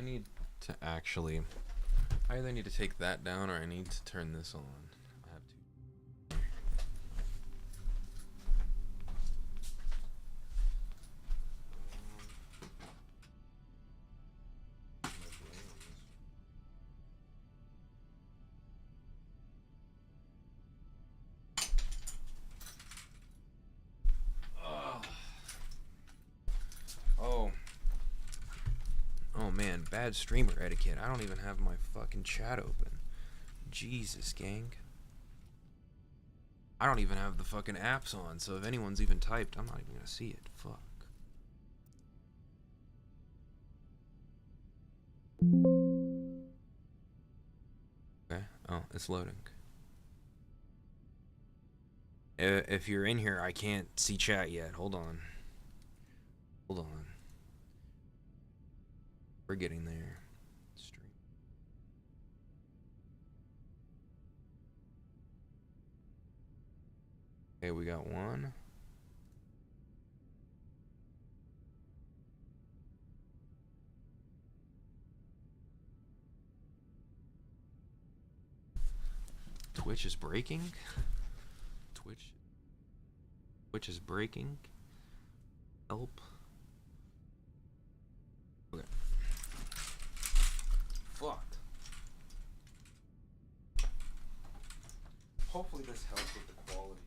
need to actually... I either need to take that down or I need to turn this on. I have to. Oh. Oh man, bad streamer etiquette. I don't even have my fucking chat open. Jesus, gang. I don't even have the fucking apps on, so if anyone's even typed, I'm not even gonna see it. Fuck. Okay. Oh, it's loading. If you're in here, I can't see chat yet. Hold on. Hold on. We're getting there. Stream. Okay, we got one. Twitch is breaking. Twitch is breaking. Help. Okay. Fuck. Hopefully this helps with the quality.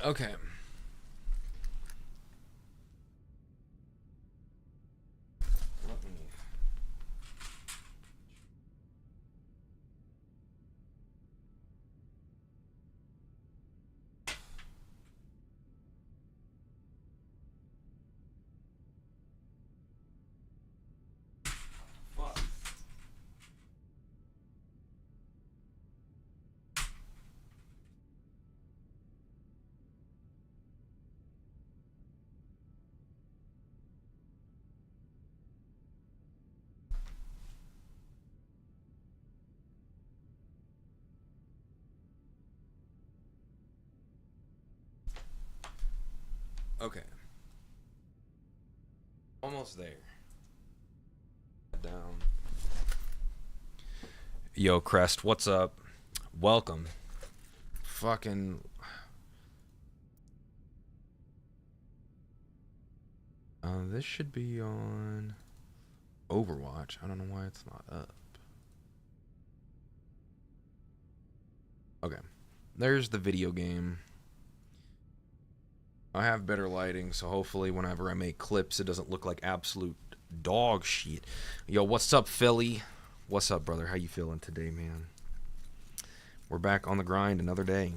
Okay. Let me... Fuck. Okay. Almost there. Down. Yo, Crest, what's up? Welcome. Fucking... this should be on Overwatch. I don't know why it's not up. Okay. There's the video game. I have better lighting, so hopefully whenever I make clips, it doesn't look like absolute dog shit. Yo, what's up, Philly? What's up, brother? How you feeling today, man? We're back on the grind another day.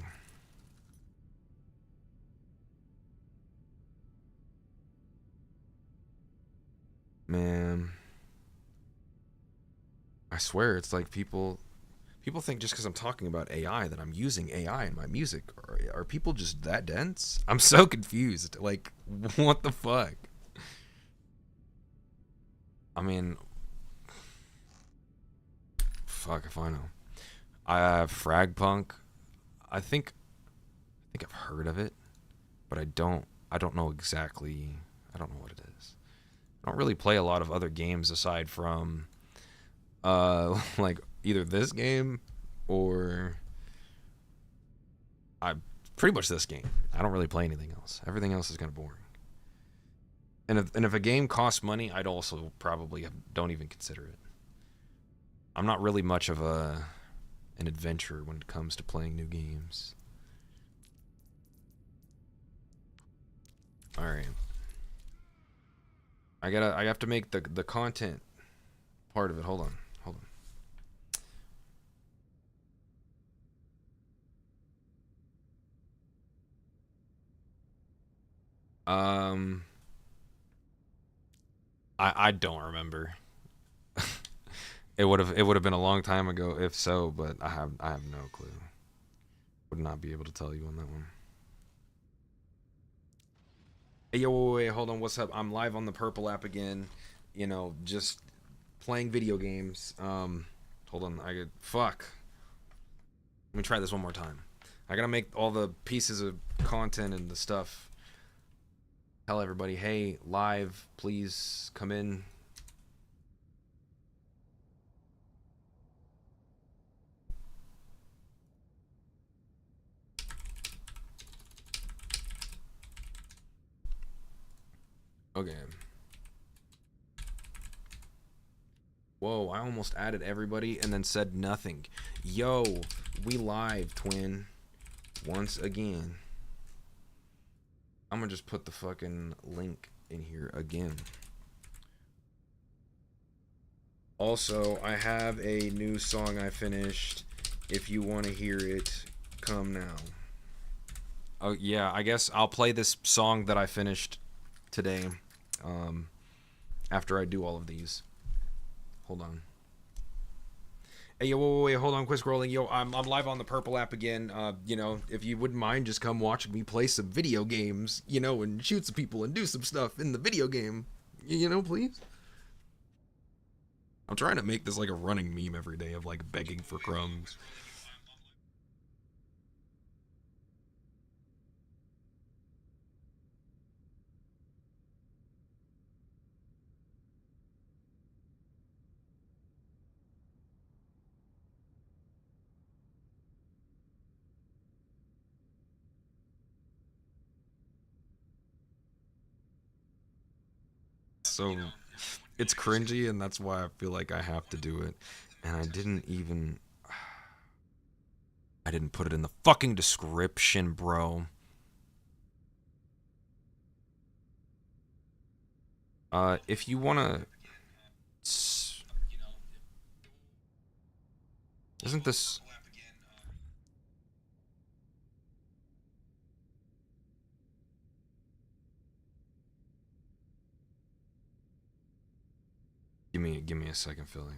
Man. I swear, it's like people think just because I'm talking about AI that I'm using AI in my music. Are people just that dense? I'm so confused. Like, what the fuck? I mean, fuck if I know. I have Fragpunk. I think I've heard of it, but I don't know exactly. I don't know what it is. I don't really play a lot of other games aside from like either this game or pretty much this game. I don't really play anything else. Everything else is kind of boring. And if a game costs money, I'd also probably don't even consider it. I'm not really much of an adventurer when it comes to playing new games. All right. I have to make the content part of it. Hold on. I don't remember. It would have been a long time ago if so, but I have no clue. Would not be able to tell you on that one. Hey, yo, wait, hold on. What's up? I'm live on the Purple app again. You know, just playing video games. Hold Hold on. Fuck. Let me try this one more time. I gotta make all the pieces of content and the stuff. Tell everybody, hey, live, please come in. Okay. Whoa, I almost added everybody and then said nothing. Yo, we live, twin. Once again. I'm gonna just put the fucking link in here again. Also, I have a new song I finished. If you want to hear it, come now. Oh, yeah, I guess I'll play this song that I finished today after I do all of these. Hold on. Hey, yo, wait, hold on, quit scrolling. Yo, I'm live on the Purple app again. You know, if you wouldn't mind just come watching me play some video games, you know, and shoot some people and do some stuff in the video game. You know, please? I'm trying to make this like a running meme every day of like begging for crumbs. So it's cringy, and that's why I feel like I have to do it. And I didn't put it in the fucking description, bro. If you wanna, isn't this? Give me a second, Philly.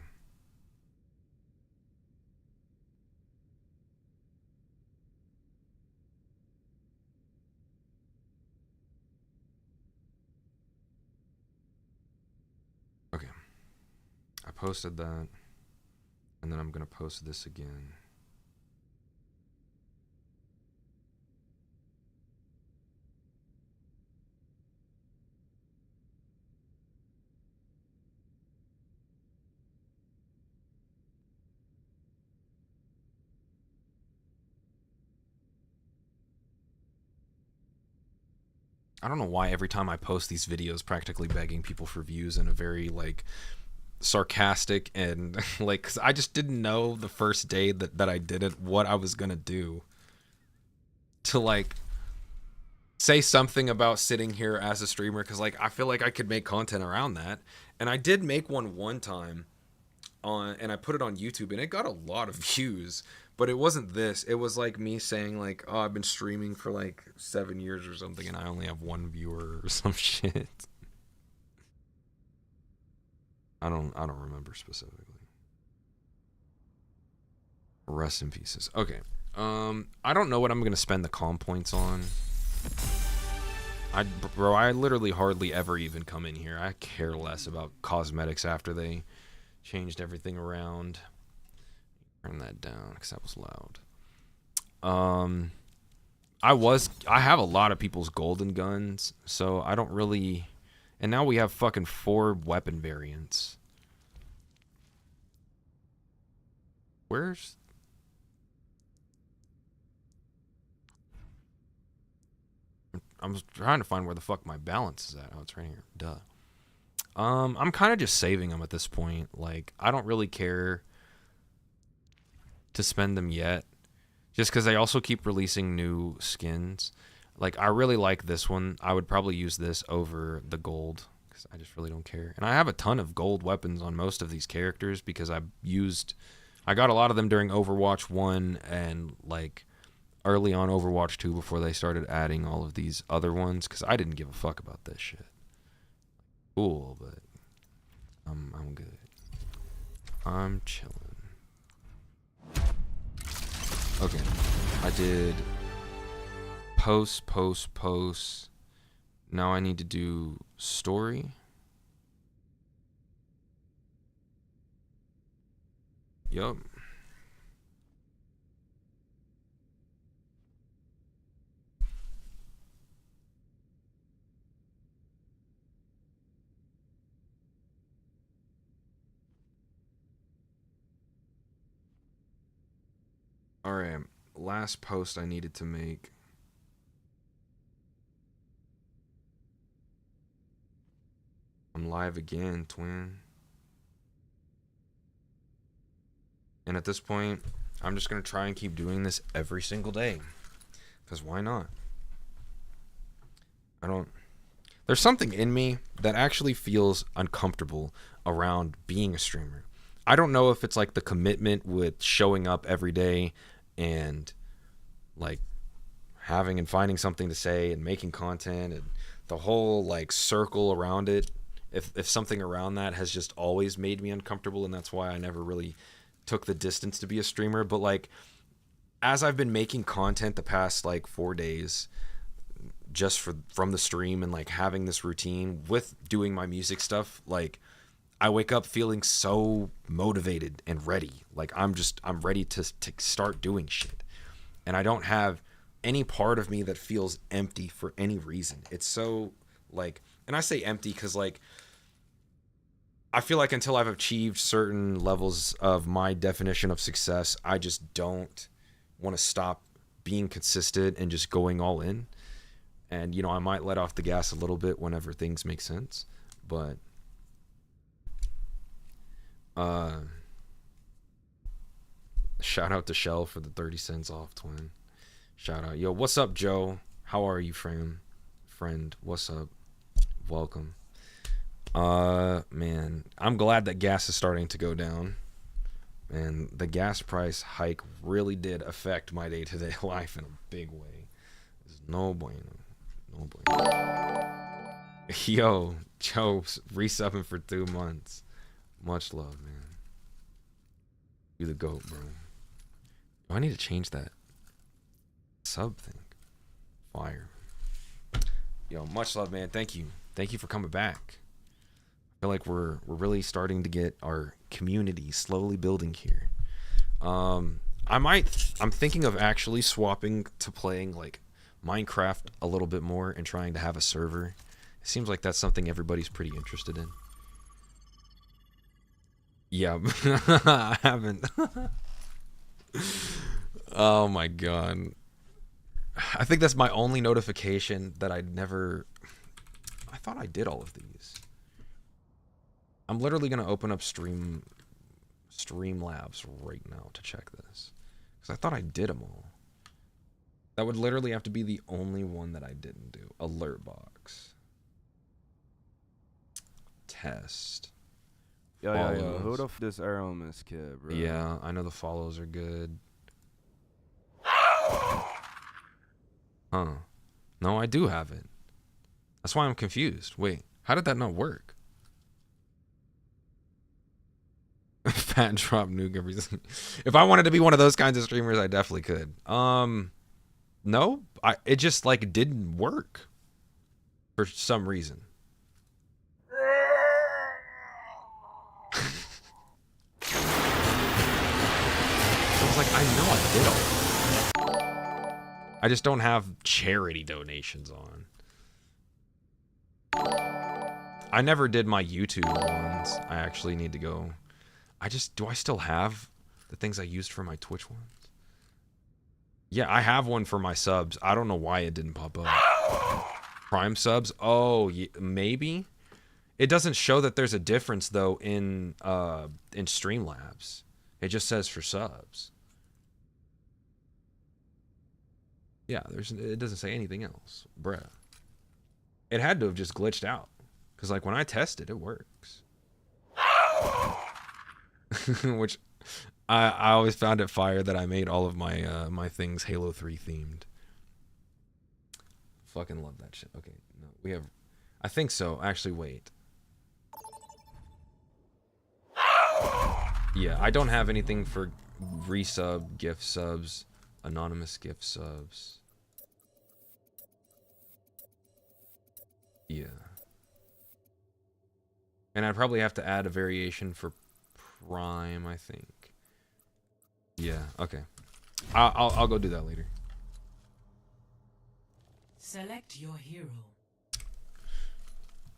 Okay. I posted that, and then I'm gonna post this again. I don't know why every time I post these videos practically begging people for views in a very like sarcastic and like, cause I just didn't know the first day that I did it what I was gonna do to like say something about sitting here as a streamer, because like I feel like I could make content around that, and I did make one time on, and I put it on YouTube and it got a lot of views, but it wasn't this. It was like me saying like, oh, I've been streaming for like 7 years or something and I only have one viewer or some shit. I don't remember specifically. Rest in pieces. Okay. I don't know what I'm gonna spend the calm points on. Bro, I literally hardly ever even come in here. I care less about cosmetics after they changed everything around. Turn that down because that was loud. I have a lot of people's golden guns, so I don't really. And now we have fucking 4 weapon variants. Where's? I'm trying to find where the fuck my balance is at. Oh, it's right here. Duh. I'm kind of just saving them at this point. Like, I don't really care to spend them yet, just because they also keep releasing new skins. Like, I really like this one. I would probably use this over the gold, because I just really don't care. And I have a ton of gold weapons on most of these characters, because I got a lot of them during Overwatch 1 and, like, early on Overwatch 2 before they started adding all of these other ones, because I didn't give a fuck about this shit. Cool, but I'm good. I'm chilling. Okay, I did post. Now I need to do story. Yup. All right. Last post I needed to make. I'm live again, twin. And at this point, I'm just going to try and keep doing this every single day. Because why not? There's something in me that actually feels uncomfortable around being a streamer. I don't know if it's like the commitment with showing up every day and like having and finding something to say and making content and the whole like circle around it. If something around that has just always made me uncomfortable, and that's why I never really took the distance to be a streamer. But like as I've been making content the past like 4 days just from the stream and like having this routine with doing my music stuff, like I wake up feeling so motivated and ready. Like I'm ready to start doing shit. And I don't have any part of me that feels empty for any reason. It's so like, and I say empty because like I feel like until I've achieved certain levels of my definition of success, I just don't want to stop being consistent and just going all in. And, you know, I might let off the gas a little bit whenever things make sense. But shout out to Shell for the 30 cents off, twin. Shout out. Yo, what's up, Joe? How are you, friend? What's up? Welcome. Man, I'm glad that gas is starting to go down. And the gas price hike really did affect my day-to-day life in a big way. There's no bueno. No bueno. Yo, Joe, resubbing for 2 months. Much love, man. You the GOAT, bro. Oh, I need to change that sub thing. Fire. Yo, much love, man. Thank you. Thank you for coming back. I feel like we're really starting to get our community slowly building here. I'm thinking of actually swapping to playing like Minecraft a little bit more and trying to have a server. It seems like that's something everybody's pretty interested in. Yeah, I haven't. Oh my god. I think that's my only notification that I thought I did all of these. I'm literally going to open up Streamlabs right now to check this. Because I thought I did them all. That would literally have to be the only one that I didn't do. Alert box. Test. Yo, who the f this Aramis kid, bro? Yeah, I know the follows are good. Huh. No, I do have it. That's why I'm confused. Wait, how did that not work? Fat drop nuke every. If I wanted to be one of those kinds of streamers, I definitely could. No, it just like didn't work for some reason. I was like, I know I did all. I just don't have charity donations on. I never did my YouTube ones. I actually need to go. Do I still have the things I used for my Twitch ones? Yeah, I have one for my subs. I don't know why it didn't pop up. Prime subs? Oh, yeah, maybe. It doesn't show that there's a difference though in Streamlabs. It just says for subs. Yeah, it doesn't say anything else, bruh. It had to have just glitched out, cause like when I tested, it works. Which I always found it fire that I made all of my my things Halo 3 themed. Fucking love that shit. Okay, no, we have. I think so. Actually, wait. Yeah, I don't have anything for resub, gift subs, anonymous gift subs. Yeah. And I'd probably have to add a variation for Prime, I think. Yeah. Okay. I'll go do that later. Select your hero.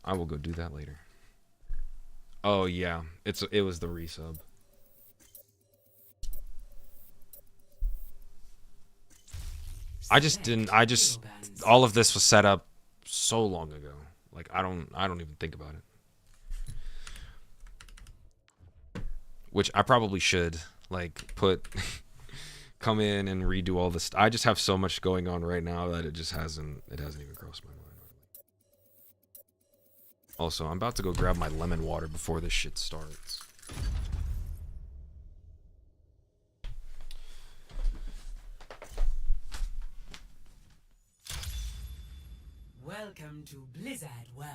I will go do that later. Oh yeah, it was the resub. I just all of this was set up so long ago. Like I don't even think about it. Which I probably should like come in and redo all this. I just have so much going on right now that it hasn't even crossed my mind. Also, I'm about to go grab my lemon water before this shit starts. Welcome to Blizzard World.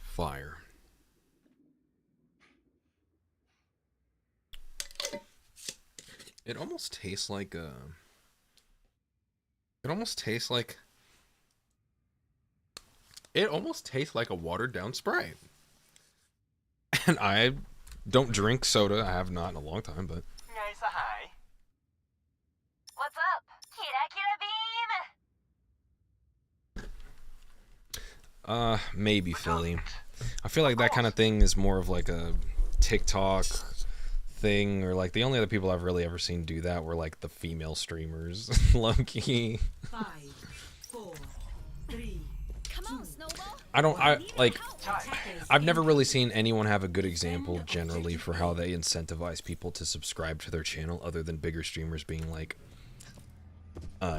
Fire. It almost tastes like a... It almost tastes like a watered down Sprite. And I don't drink soda. I have not in a long time, but... Nice, hi. What's up? Kira Kira Beam! Maybe Philly. I feel like that kind of thing is more of like a TikTok thing, or like the only other people I've really ever seen do that were like the female streamers. Low-key. 5, 4, 3. Come on, Snowball! I've never really seen anyone have a good example generally for how they incentivize people to subscribe to their channel other than bigger streamers being like,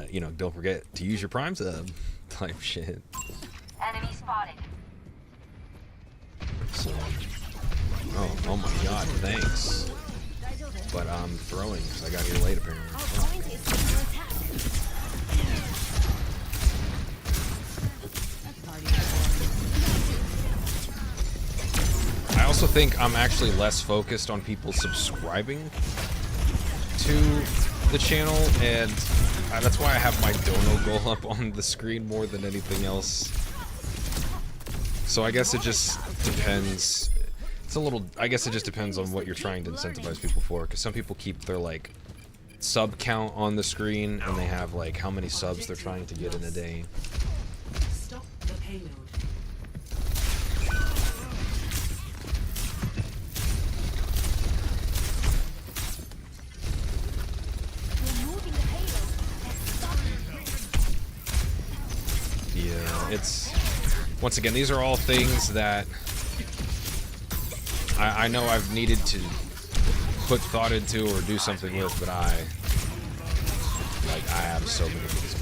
you know, don't forget to use your Prime sub type shit. Enemy spotted. So, oh my god, thanks. But I'm throwing because I got here late apparently. Point is under attack. I also think I'm actually less focused on people subscribing to the channel, and that's why I have my dono goal up on the screen more than anything else. So I guess it just depends. It's a little, I guess it just depends on what you're trying to incentivize people for, because some people keep their like sub count on the screen and they have like how many subs they're trying to get in a day. Stop the payload. Removing the payload. Yeah, it's, once again, these are all things that I know I've needed to put thought into or do something with, but I have so many things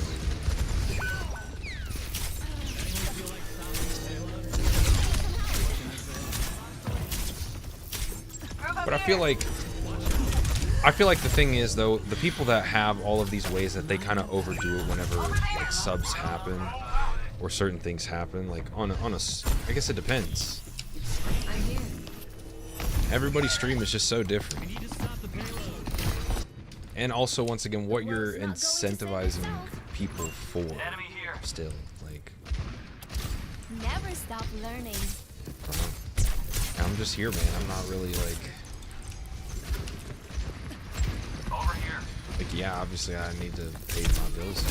going on. But I feel like the thing is though, the people that have all of these ways that they kind of overdo it whenever like subs happen or certain things happen, like on a I guess it depends. Everybody's stream is just so different. And also, once again, what you're incentivizing people for still, like... Never stop learning. I'm just here, man. I'm not really, like... Over here. Like, yeah, obviously I need to pay my bills.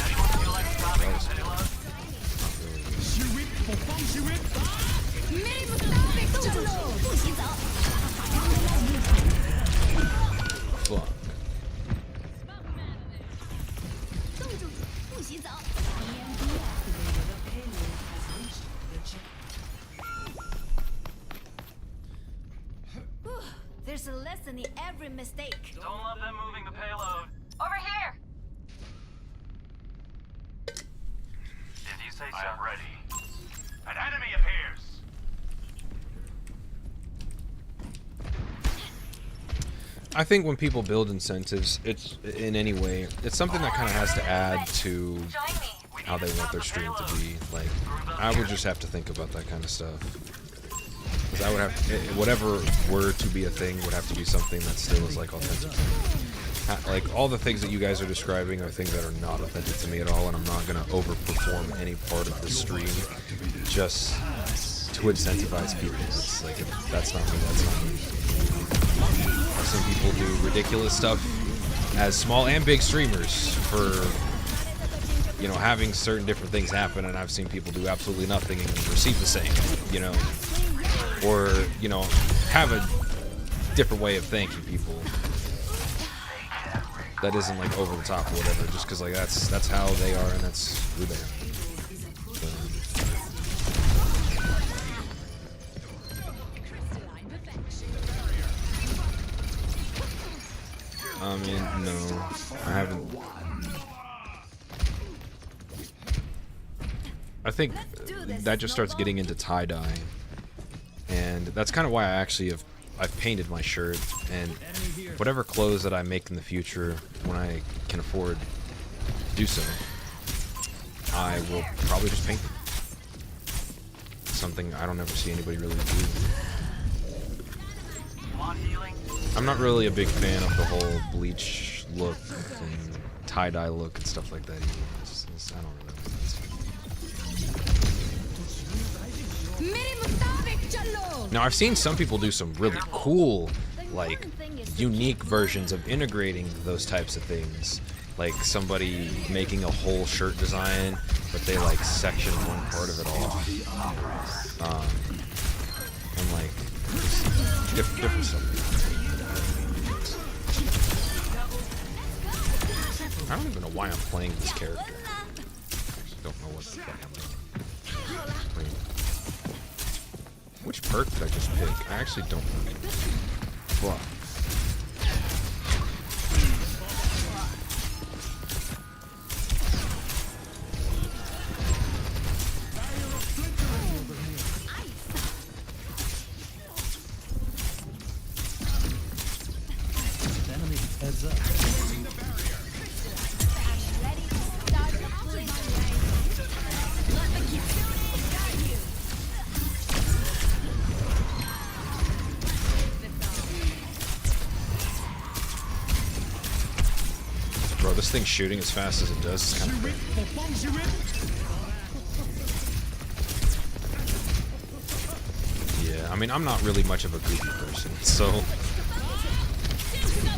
Fuck. There's a lesson in every mistake. Don't love them moving the payload. Over here. If you say so. I am ready. An enemy appears. I think when people build incentives, it's in any way, it's something that kind of has to add to We how they want their stream to be. Like, I would just have to think about that kind of stuff. Because I would have to, whatever were to be a thing would have to be something that still is like authentic. Like, all the things that you guys are describing are things that are not authentic to me at all, and I'm not gonna overperform any part of the stream just to incentivize people. It's like, if that's not me, that's not me. I've seen people do ridiculous stuff as small and big streamers for, you know, having certain different things happen, and I've seen people do absolutely nothing and receive the same, you know, or, you know, have a different way of thanking people that isn't like over the top or whatever, just because like that's how they are and that's who they are. I mean, no, I haven't. I think that just starts getting into tie-dye, and that's kind of why I've painted my shirt, and whatever clothes that I make in the future when I can afford to do so, I will probably just paint them. Something I don't ever see anybody really do. I'm not really a big fan of the whole bleach look and tie-dye look and stuff like that either. I don't really like that. Now, I've seen some people do some really cool, like, unique versions of integrating those types of things. Like somebody making a whole shirt design, but they like section one part of it off. And like, different stuff. I don't even know why I'm playing this character. I actually don't know what the fuck I'm doing. Which perk did I just pick? I actually don't know. Fuck. Heads up. Bro, this thing's shooting as fast as it does. It's kind of crazy. Yeah, I mean, I'm not really much of a goofy person, so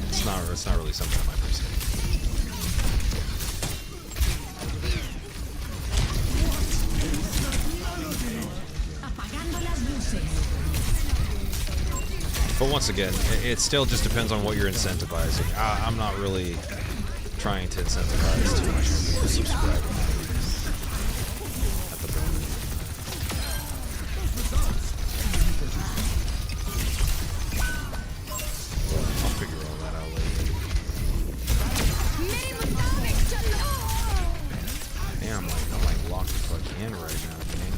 it's not really something I might pursue. But once again, it still just depends on what you're incentivizing. I'm not really trying to incentivize too much people to subscribe at the moment. Well, I'll figure all that out later. Damn, I'm like locked the fuck in right now, man.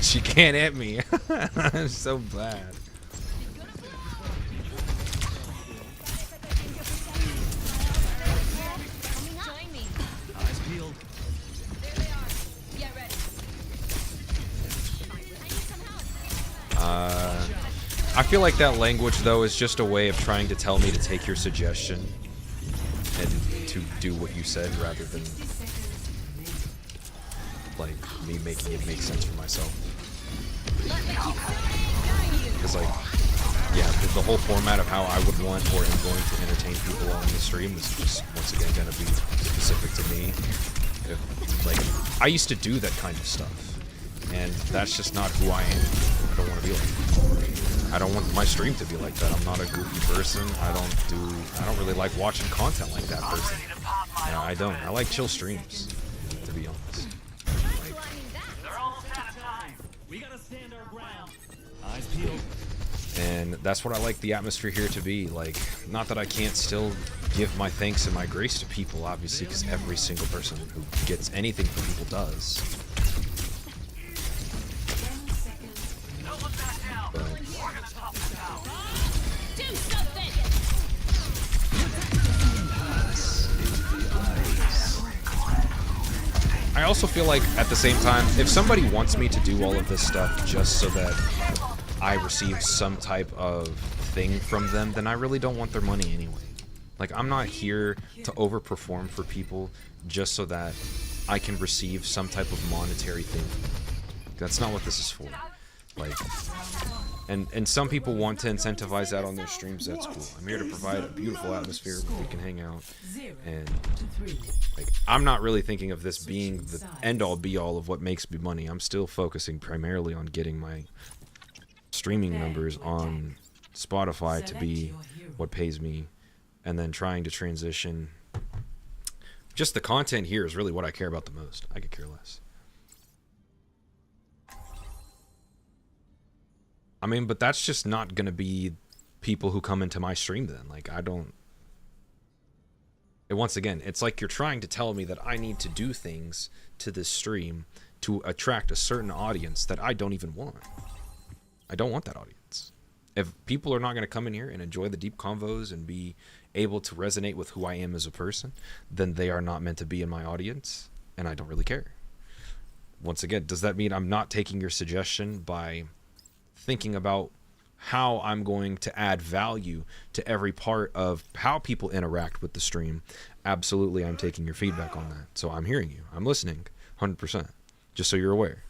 She can't hit me. I'm so bad. Join me. Eyes peeled. There they are. Get ready. I need some help. I feel like that language, though, is just a way of trying to tell me to take your suggestion and to do what you said rather than like me making it make sense for myself. Because like, yeah, the whole format of how I would want or am going to entertain people on the stream is just once again going to be specific to me. Like, I used to do that kind of stuff, and that's just not who I am. I don't want to be like that. I don't want my stream to be like that. I'm not a goofy person. I don't really like watching content like that person. Yeah, I don't. I like chill streams, to be honest. We gotta stand our ground. Eyes peeled. And that's what I like the atmosphere here to be. Like, not that I can't still give my thanks and my grace to people, obviously, because every single person who gets anything from people does. But Do something. I also feel like at the same time, if somebody wants me to do all of this stuff just so that I receive some type of thing from them, then I really don't want their money anyway. Like, I'm not here to overperform for people just so that I can receive some type of monetary thing. That's not what this is for. Like, and some people want to incentivize that on their streams. That's cool. I'm here to provide a beautiful atmosphere where we can hang out. And like, I'm not really thinking of this being the end-all be-all of what makes me money. I'm still focusing primarily on getting my streaming numbers on Spotify to be what pays me, and then trying to transition. Just the content here is really what I care about the most. I could care less. I mean, but that's just not going to be people who come into my stream then. Like, I don't... And once again, it's like you're trying to tell me that I need to do things to this stream to attract a certain audience that I don't even want. I don't want that audience. If people are not going to come in here and enjoy the deep convos and be able to resonate with who I am as a person, then they are not meant to be in my audience, and I don't really care. Once again, does that mean I'm not taking your suggestion by thinking about how I'm going to add value to every part of how people interact with the stream? Absolutely, I'm taking your feedback on that. So I'm hearing you. I'm listening 100%, just so you're aware.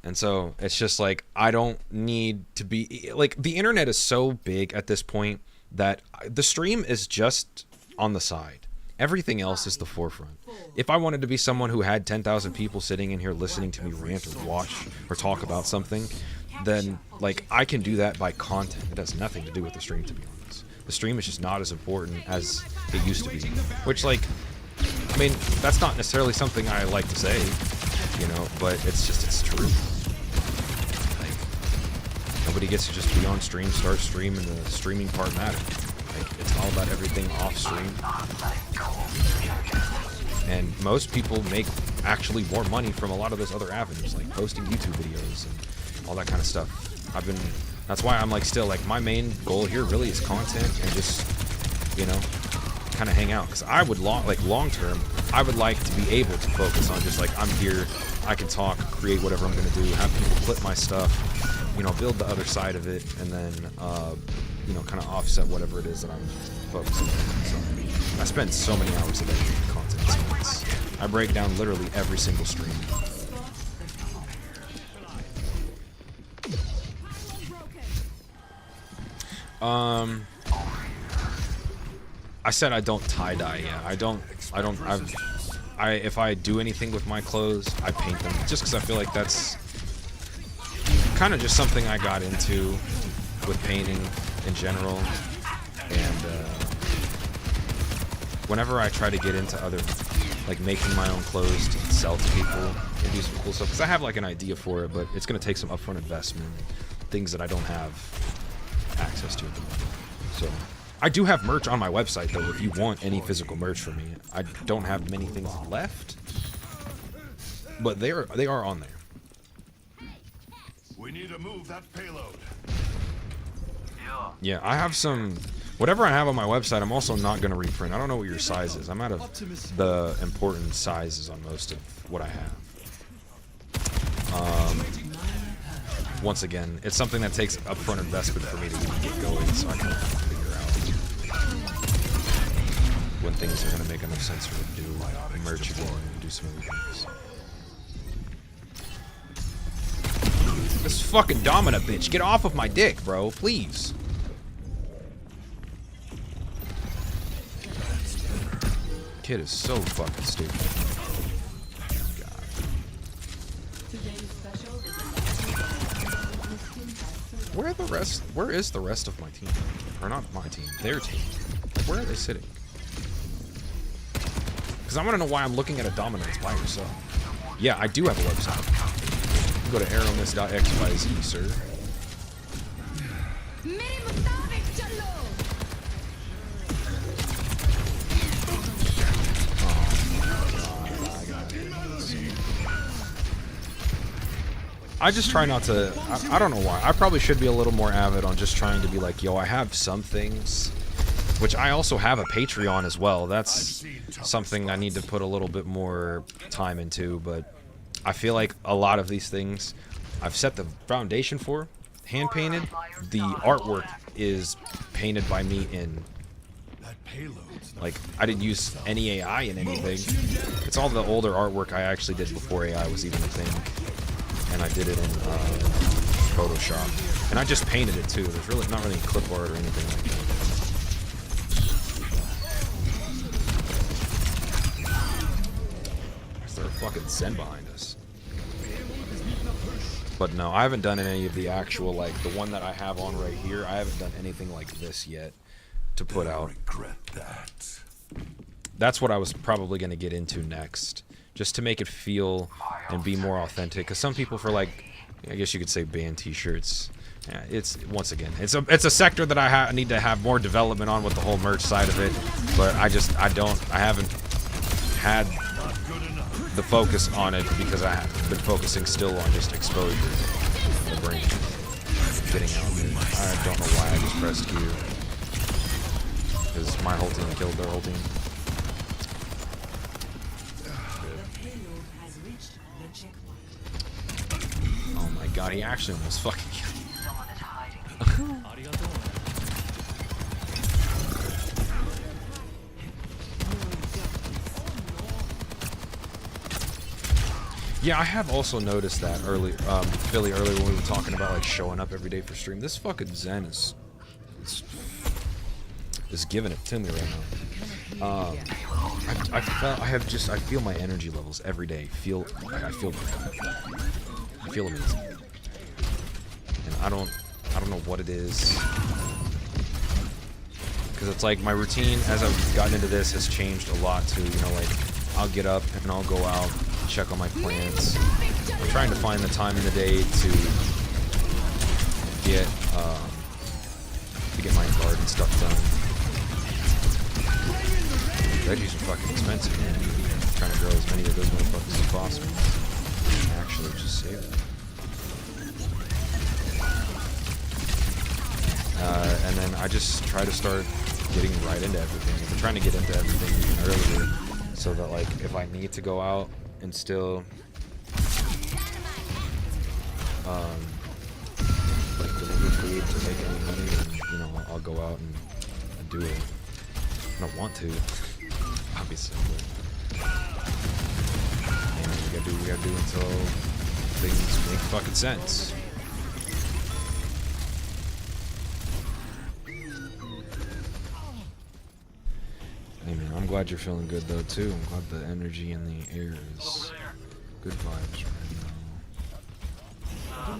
And so it's just like, I don't need to be like, the internet is so big at this point that the stream is just on the side. Everything else is the forefront. If I wanted to be someone who had 10,000 people sitting in here listening to me rant or watch or talk about something, then like, I can do that by content. It has nothing to do with the stream, to be honest. The stream is just not as important as it used to be. Which, like, I mean, that's not necessarily something I like to say, you know, but it's true. Like, nobody gets to just be on stream, start stream, and the streaming part matters. Like, it's all about everything off stream. And most people make actually more money from a lot of those other avenues, like posting YouTube videos and all that kind of stuff. That's why I'm like, still, like, my main goal here really is content and just, you know, kind of hang out. Because I would long term, I would like to be able to focus on just like, I'm here, I can talk, create whatever I'm gonna do, have people clip my stuff, you know, build the other side of it, and then you know, kind of offset whatever it is that I'm focusing on. So I spend so many hours a day doing content. So I break down literally every single stream. I said I don't tie-dye. Yeah, if I do anything with my clothes, I paint them, just because I feel like that's kind of just something I got into with painting in general. And whenever I try to get into other, like, making my own clothes to sell to people and do some cool stuff, because I have like an idea for it, but it's going to take some upfront investment, things that I don't have access to at the moment. So I do have merch on my website, though, if you want any physical merch from me. I don't have many things left, but they are on there. We need to move that payload. Yeah, I have some... Whatever I have on my website, I'm also not going to reprint. I don't know what your size is. I'm out of the important sizes on most of what I have. Once again, it's something that takes upfront investment for me to even get going, so I can figure out when things are going to make enough sense for me to do merch again and do some other things. This fucking Domina bitch, get off of my dick, bro, please. Kid is so fucking stupid. God. Where is the rest of my team? Or not my team, their team. Where are they sitting? Because I want to know why I'm looking at a Dominance by yourself. Yeah, I do have a website. Go to aeromiss.xyz, sir. I just try not to, I don't know why. I probably should be a little more avid on just trying to be like, yo, I have some things which I also have a Patreon as well. That's something I need to put a little bit more time into, but I feel like a lot of these things I've set the foundation for, hand painted. The artwork is painted by me in, like, I didn't use any AI in anything. It's all the older artwork I actually did before AI was even a thing, and I did it in Photoshop, and I just painted it too. There's really not really clip art or anything like that. Is there a fucking Zen behind us? But no, I haven't done any of the actual, like, the one that I have on right here. I haven't done anything like this yet to put out. That's what I was probably going to get into next, just to make it feel and be more authentic. Because some people, for, like, I guess you could say band t-shirts, yeah, it's, once again, it's a sector that I need to have more development on with the whole merch side of it. But I haven't had the focus on it because I have been focusing still on just exposure and the brain getting out there. I don't know why I just pressed Q, because my whole team killed their whole team. The payload has reached the checkpoint. Oh my god, he actually almost fucking killed me. Arigato. Yeah, I have also noticed that Philly, earlier when we were talking about like showing up every day for stream. This fucking Zen is giving it to me right now. I feel my energy levels every day. I feel amazing, and I don't know what it is, because it's like my routine as I've gotten into this has changed a lot too. You know, like I'll get up and I'll go out, check on my plants. I'm trying to find the time in the day to get my garden stuff done. Veggies are fucking expensive, man. I'm trying to grow as many of those motherfuckers as possible. Actually, just save it. And then I just try to start getting right into everything. I've been trying to get into everything even earlier, so that like if I need to go out and still like deliver food to make any money, then you know I'll go out and do it. I don't want to, obviously, but you know, we gotta do until things make fucking sense. Hey man, I'm glad you're feeling good though too. I'm glad the energy in the air is good vibes right now.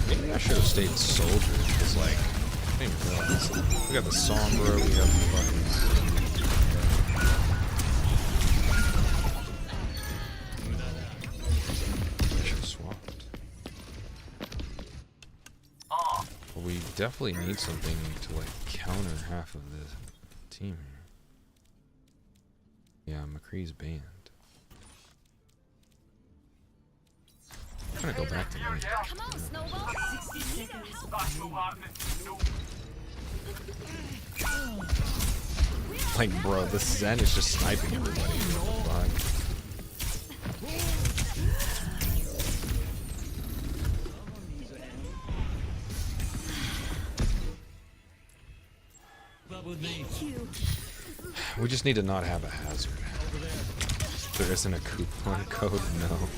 Maybe I should have stayed soldier, because like, I didn't even realize. We got the Sombra, we have the fucking... We definitely need something to like counter half of the team here. Yeah, McCree's banned. I'm gonna go back to mid. Come on, Snowball. 60 seconds. Like, bro, this Zen is just sniping everybody. Fuck. With me. We just need to not have a hazard. There isn't a coupon code, no.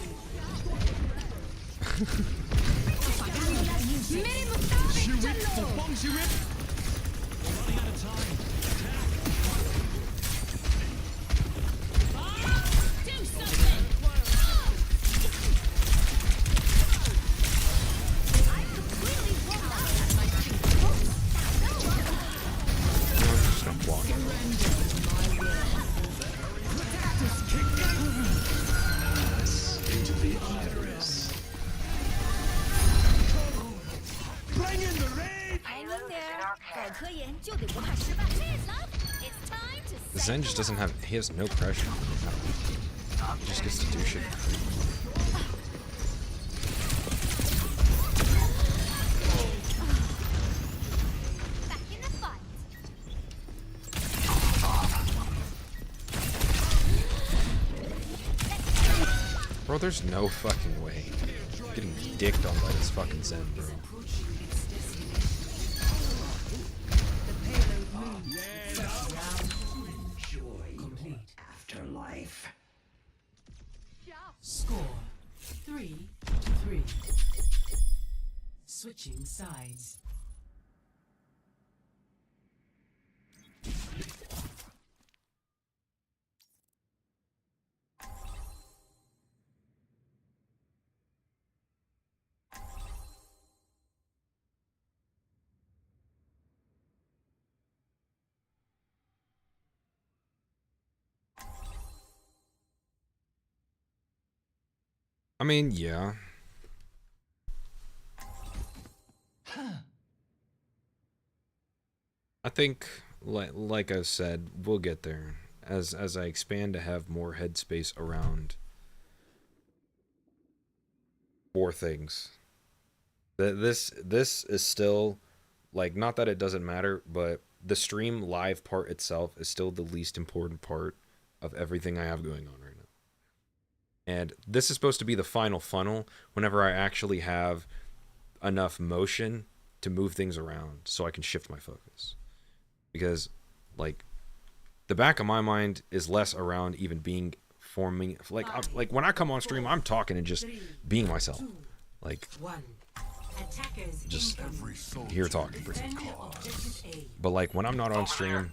Zen just doesn't have. He has no pressure. He just gets to do shit. Back in the fight. Bro, there's no fucking way. I'm getting dicked on by this fucking Zen, bro. Approaching its destination. The payload moves. Round joy complete. Afterlife. Score 3-3. Switching sides. I mean, yeah. I think, like I said, we'll get there as I expand to have more headspace around 4 things. This is still, like, not that it doesn't matter, but the stream live part itself is still the least important part of everything I have going on right now. And this is supposed to be the final funnel whenever I actually have enough motion to move things around so I can shift my focus. Because, like, the back of my mind is less around even being forming. Like, like when I come on stream, I'm talking and just being myself. Like, just here talking. But, like, when I'm not on stream,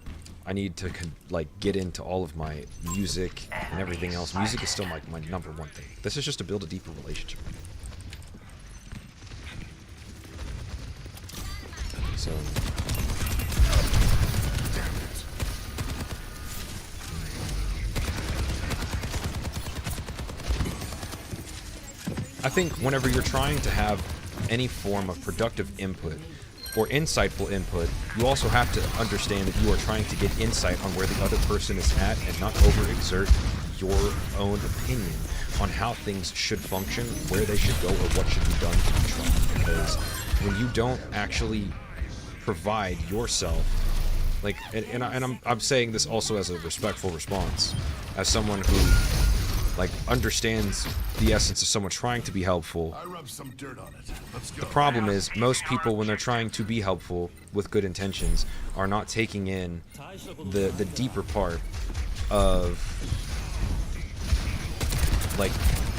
I need to like get into all of my music and everything else. Music is still like my number 1 thing. This is just to build a deeper relationship. So I think whenever you're trying to have any form of productive input or insightful input, you also have to understand that you are trying to get insight on where the other person is at and not overexert your own opinion on how things should function, where they should go, or what should be done to be tried. Because when you don't actually provide yourself, like, and I'm saying this also as a respectful response, as someone who, like, understands the essence of someone trying to be helpful. I rubbed some dirt on it. Let's go. The problem is most people, when they're trying to be helpful with good intentions, are not taking in the deeper part of, like,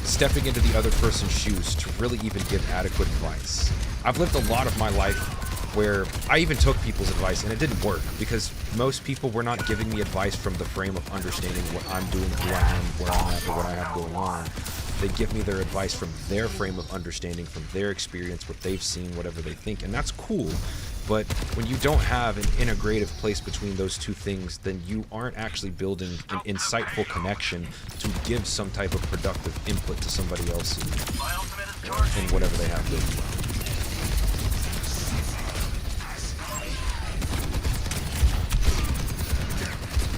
stepping into the other person's shoes to really even give adequate advice. I've lived a lot of my life where I even took people's advice and it didn't work because most people were not giving me advice from the frame of understanding what I'm doing, who I am, where I'm at, or what I have going on. They give me their advice from their frame of understanding, from their experience, what they've seen, whatever they think, and that's cool. But when you don't have an integrative place between those two things, then you aren't actually building an insightful connection to give some type of productive input to somebody else in whatever they have going on.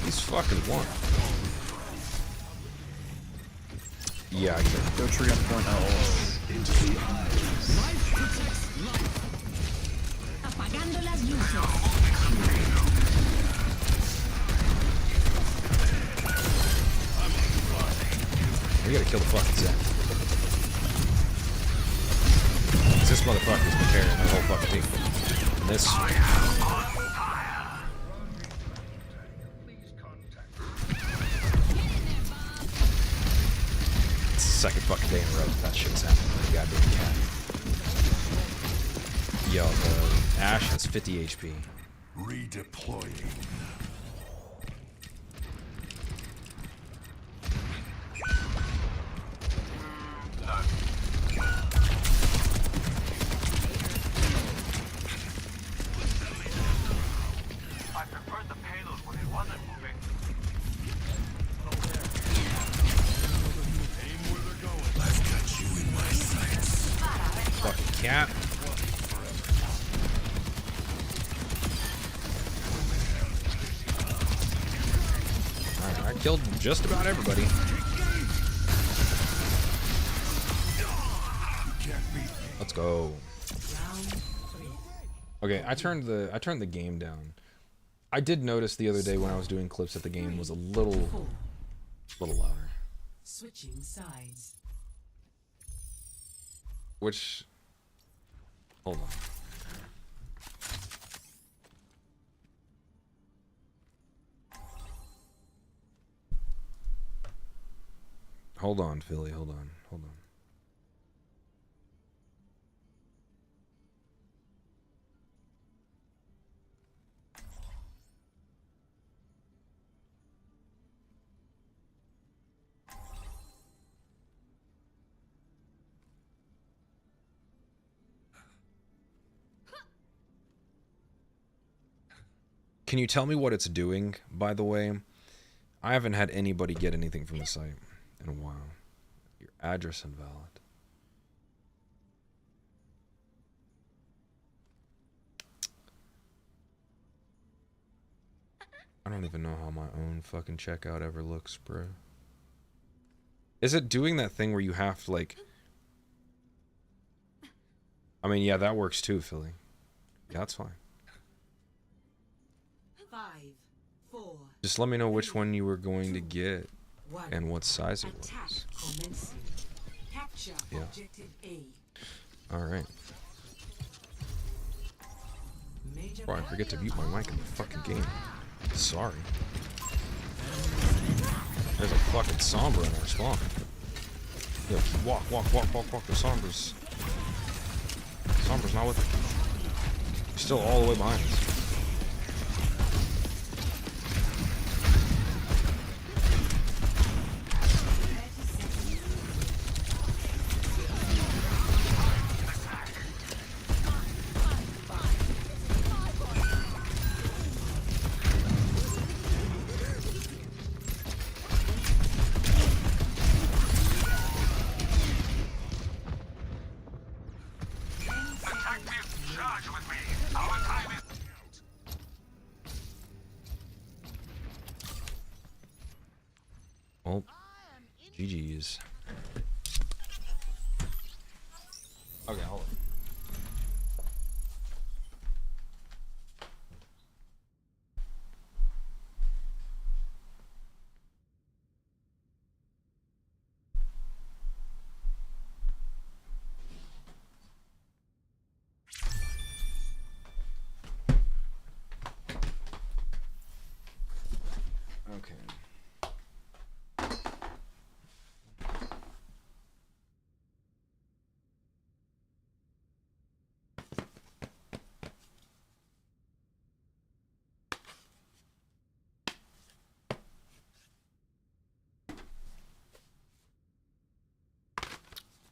He's fucking one. Yeah, I can. Go tree on point now. Apagando las luces. We gotta kill the fucking Zen. This motherfucker's been carrying the whole fucking team. And this. Second fucking day in a row that shit's happening with the goddamn cat. Yo, the Ashe has 50 HP. Redeploying. I preferred the payload when it wasn't moving. Fucking cat. Killed just about everybody. Let's go. Okay, I turned the game down. I did notice the other day when I was doing clips that the game was a little louder. Switching sides. Which, hold on. Hold on, Philly. Hold on. Can you tell me what it's doing, by the way? I haven't had anybody get anything from the site in a while. Your address invalid. I don't even know how my own fucking checkout ever looks, bro. Is it doing that thing where you have to, like... I mean, yeah, that works too, Philly. Yeah, that's fine. 5, 4. Just let me know which one you were going to get 1. and what size it Attack was. commencing. Capture Yeah. objective A. Alright. Major Bro, I forget to mute my mic in the fucking game. Sorry. There's a fucking Sombra in our spawn. Yo, walk. The Sombra's not with it. He's still all the way behind us. Well, GG's. Okay, hold on. Okay.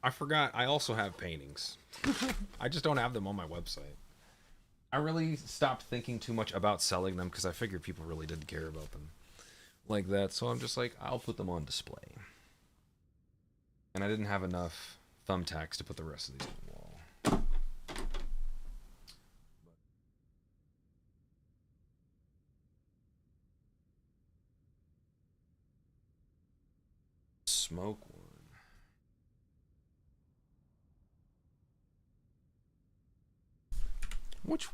I forgot, I also have paintings. I just don't have them on my website. I really stopped thinking too much about selling them because I figured people really didn't care about them like that. So I'm just like, I'll put them on display. And I didn't have enough thumbtacks to put the rest of these on the wall. Smoke one. Which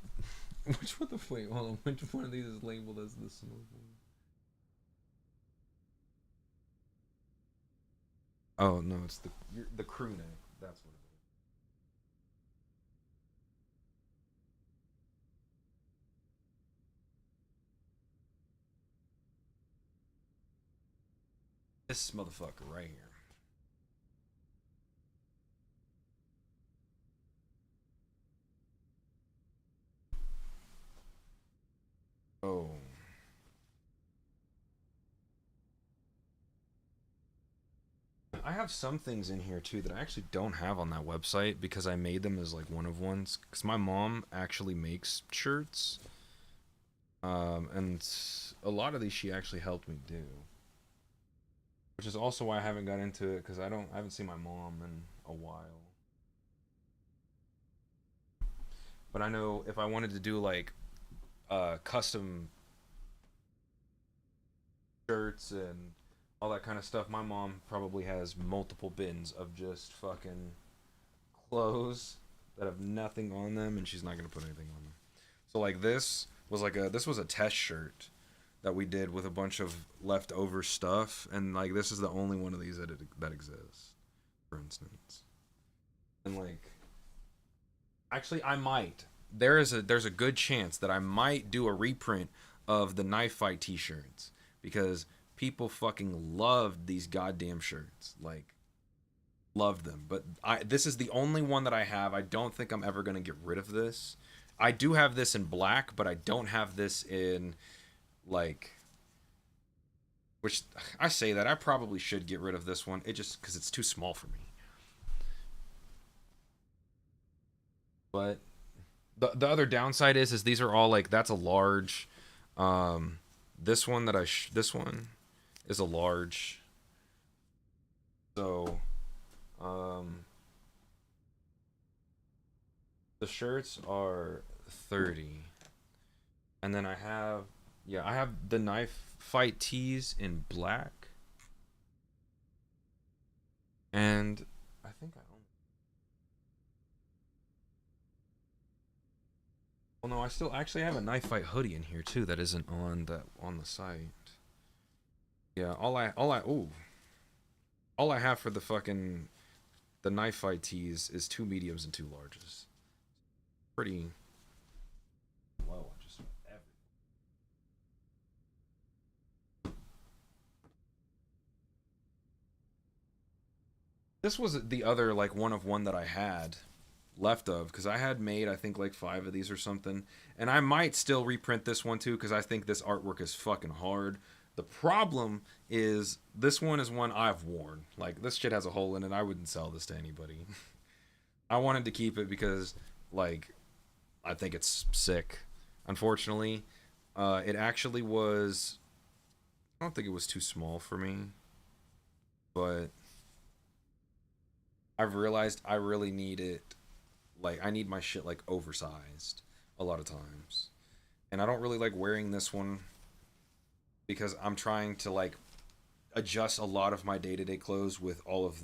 one the wait, hold on, which one of these is labeled as the smoke one? Oh no, it's the crew neck. That's what it is. This motherfucker right here. Oh. I have some things in here too that I actually don't have on that website because I made them as like one of ones. Because my mom actually makes shirts. And a lot of these she actually helped me do. Which is also why I haven't got into it, because I haven't seen my mom in a while. But I know if I wanted to do like custom shirts and all that kind of stuff. My mom probably has multiple bins of just fucking clothes that have nothing on them, and she's not gonna put anything on them. So like this was a test shirt that we did with a bunch of leftover stuff, and like this is the only one of these that exists, for instance. And like, actually, I might. There's a good chance that I might do a reprint of the knife fight T-shirts because people fucking loved these goddamn shirts. Like, loved them. But this is the only one that I have. I don't think I'm ever gonna get rid of this. I do have this in black, but I don't have this in like. Which I say that I probably should get rid of this one. It just because it's too small for me. But the other downside is these are all like that's a large. This one this one is a large. So, the shirts are 30, and then I have the knife fight tees in black, and I think I own. Well, no, I still actually have a knife fight hoodie in here too that isn't on the site. Yeah, all I have for the knife fight tees is 2 mediums and 2 larges. Pretty low, just everything. This was the other like one of one that I had left of because I had made I think like 5 of these or something, and I might still reprint this one too because I think this artwork is fucking hard. The problem is this one is one I've worn. Like this shit has a hole in it. I wouldn't sell this to anybody. I wanted to keep it because like I think it's sick. Unfortunately, it actually was. I don't think it was too small for me, but I've realized I really need it. Like I need my shit like oversized a lot of times, and I don't really like wearing this one because I'm trying to like adjust a lot of my day-to-day clothes with all of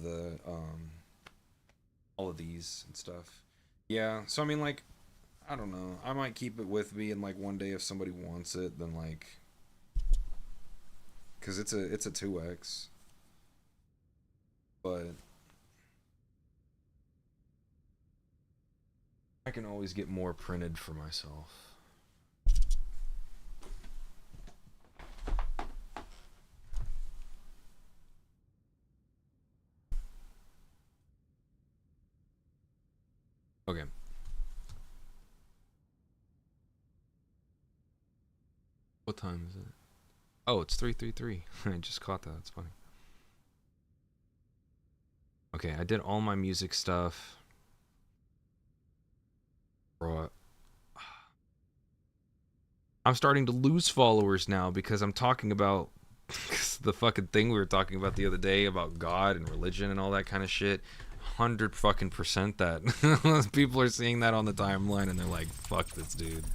these and stuff. Yeah, so I mean like I don't know. I might keep it with me and like one day if somebody wants it then like cuz it's a 2X. But I can always get more printed for myself. Okay. What time is it? Oh, it's 3:33. I just caught that. That's funny. Okay, I did all my music stuff. Bro, I'm starting to lose followers now because I'm talking about the fucking thing we were talking about the other day about God and religion and all that kind of shit. 100% that people are seeing that on the timeline and they're like, fuck this dude.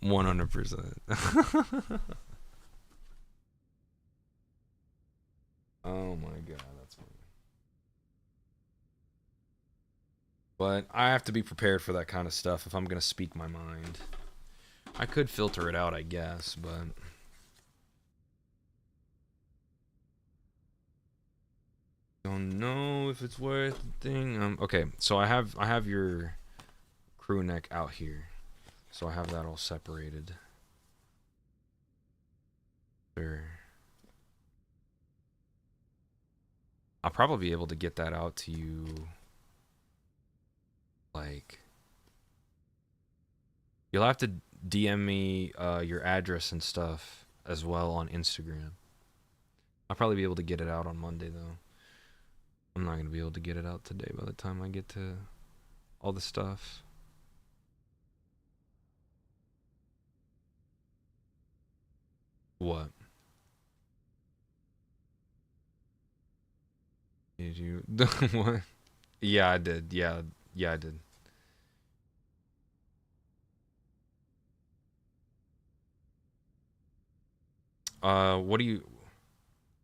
100%. Oh my god, that's funny. But I have to be prepared for that kind of stuff if I'm gonna speak my mind. I could filter it out, I guess, but don't know if it's worth the thing. Okay, so I have your crew neck out here, so I have that all separated. Sure. I'll probably be able to get that out to you. Like, you'll have to DM me your address and stuff as well on Instagram. I'll probably be able to get it out on Monday though. I'm not gonna be able to get it out today by the time I get to all the stuff. What? Did you? What? Yeah, I did. Yeah, I did. What do you?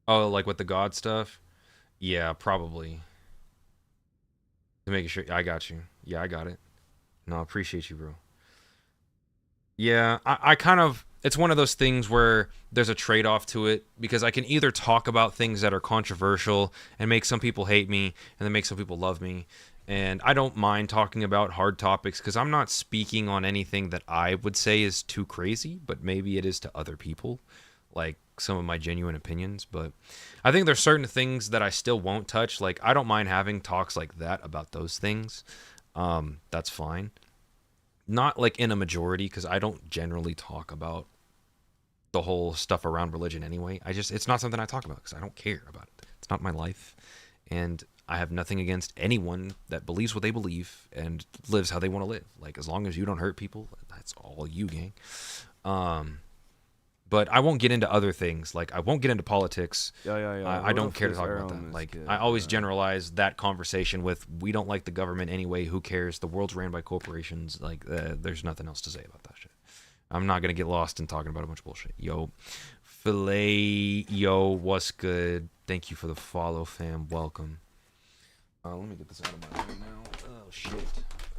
Oh, like with the God stuff? Yeah, probably. To make sure, I got you. Yeah, I got it. No, I appreciate you, bro. Yeah, I kind of. It's one of those things where there's a trade-off to it because I can either talk about things that are controversial and make some people hate me and then make some people love me. And I don't mind talking about hard topics because I'm not speaking on anything that I would say is too crazy, but maybe it is to other people, like some of my genuine opinions. But I think there's certain things that I still won't touch. Like, I don't mind having talks like that about those things. That's fine. Not like in a majority because I don't generally talk about the whole stuff around religion anyway. It's not something I talk about because I don't care about it. It's not my life. And I have nothing against anyone that believes what they believe and lives how they want to live. Like, as long as you don't hurt people, that's all you, gang. But I won't get into other things. Like, I won't get into politics. I don't care to talk about that. Like, I always generalize that conversation with, we don't like the government anyway. Who cares? The world's ran by corporations. Like, there's nothing else to say about that shit. I'm not going to get lost in talking about a bunch of bullshit. Yo, Filet, yo, what's good? Thank you for the follow, fam. Welcome. Let me get this out of my way now. Oh, shit.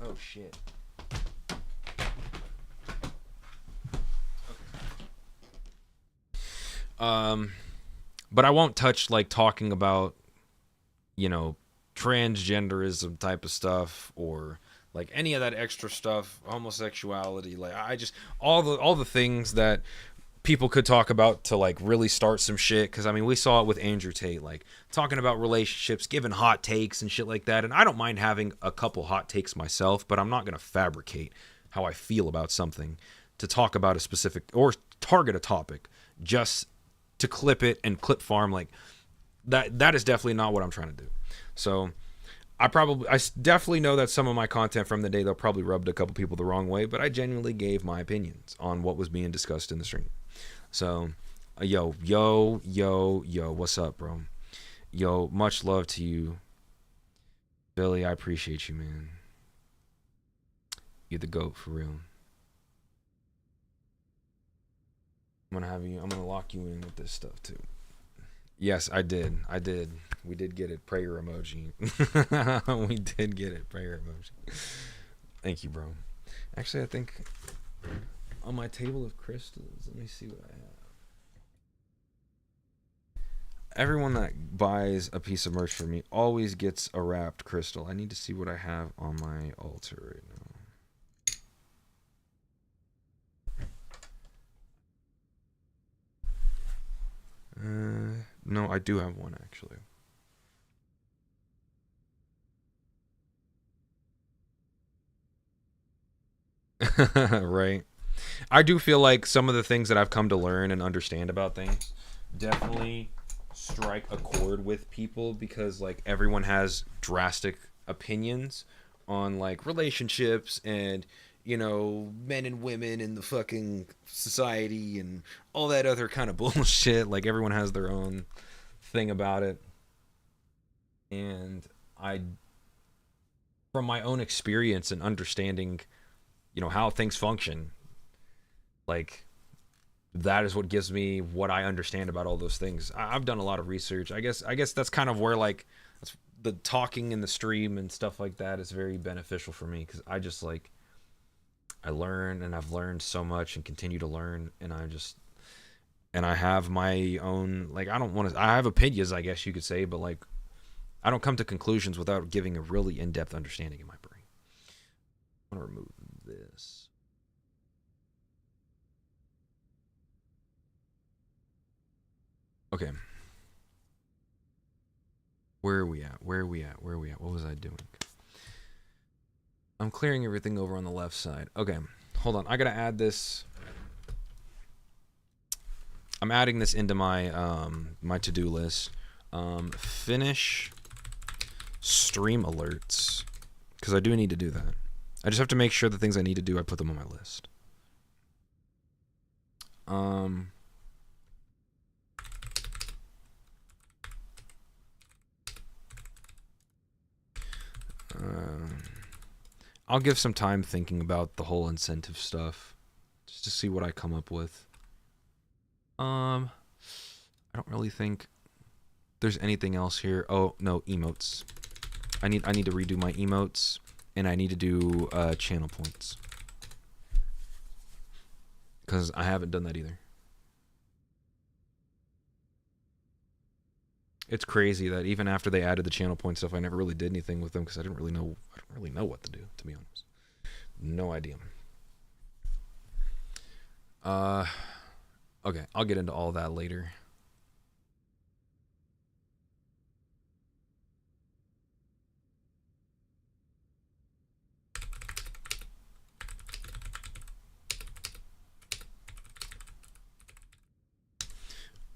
Oh, shit. But I won't touch, like, talking about, you know, transgenderism type of stuff or like any of that extra stuff, homosexuality. Like, I just all the things that people could talk about to like really start some shit. Because I mean, we saw it with Andrew Tate, like talking about relationships, giving hot takes and shit like that. And I don't mind having a couple hot takes myself, but I'm not gonna fabricate how I feel about something to talk about a specific or target a topic just to clip it and clip farm. Like that is definitely not what I'm trying to do. So I definitely know that some of my content from the day, they'll probably rubbed a couple people the wrong way, but I genuinely gave my opinions on what was being discussed in the stream. So, yo, what's up, bro? Yo, much love to you. Billy, I appreciate you, man. You're the GOAT for real. I'm gonna lock you in with this stuff too. Yes, I did. We did get it. Prayer emoji. We did get it. Prayer emoji. Thank you, bro. Actually, I think on my table of crystals, let me see what I have. Everyone that buys a piece of merch for me always gets a wrapped crystal. I need to see what I have on my altar right now. No, I do have one actually. Right. I do feel like some of the things that I've come to learn and understand about things definitely strike a chord with people because like everyone has drastic opinions on like relationships and, you know, men and women in the fucking society and all that other kind of bullshit. Like everyone has their own thing about it. And from my own experience and understanding, you know, how things function, like that is what gives me what I understand about all those things. I've done a lot of research. I guess that's kind of where like the talking in the stream and stuff like that is very beneficial for me because I just like I learn and I've learned so much and continue to learn and I have my own like I have opinions, I guess you could say, but like I don't come to conclusions without giving a really in-depth understanding in my brain. I want to remove this. Okay. Where are we at? What was I doing? I'm clearing everything over on the left side. Okay, hold on. I gotta add this. I'm adding this into my my to-do list. Finish stream alerts because I do need to do that. I just have to make sure the things I need to do, I put them on my list. I'll give some time thinking about the whole incentive stuff just to see what I come up with. I don't really think there's anything else here. Oh no, emotes. I need to redo my emotes, and I need to do channel points, because I haven't done that either. It's crazy that even after they added the channel point stuff, I never really did anything with them because I don't really know what to do, to be honest. No idea. Okay, I'll get into all that later.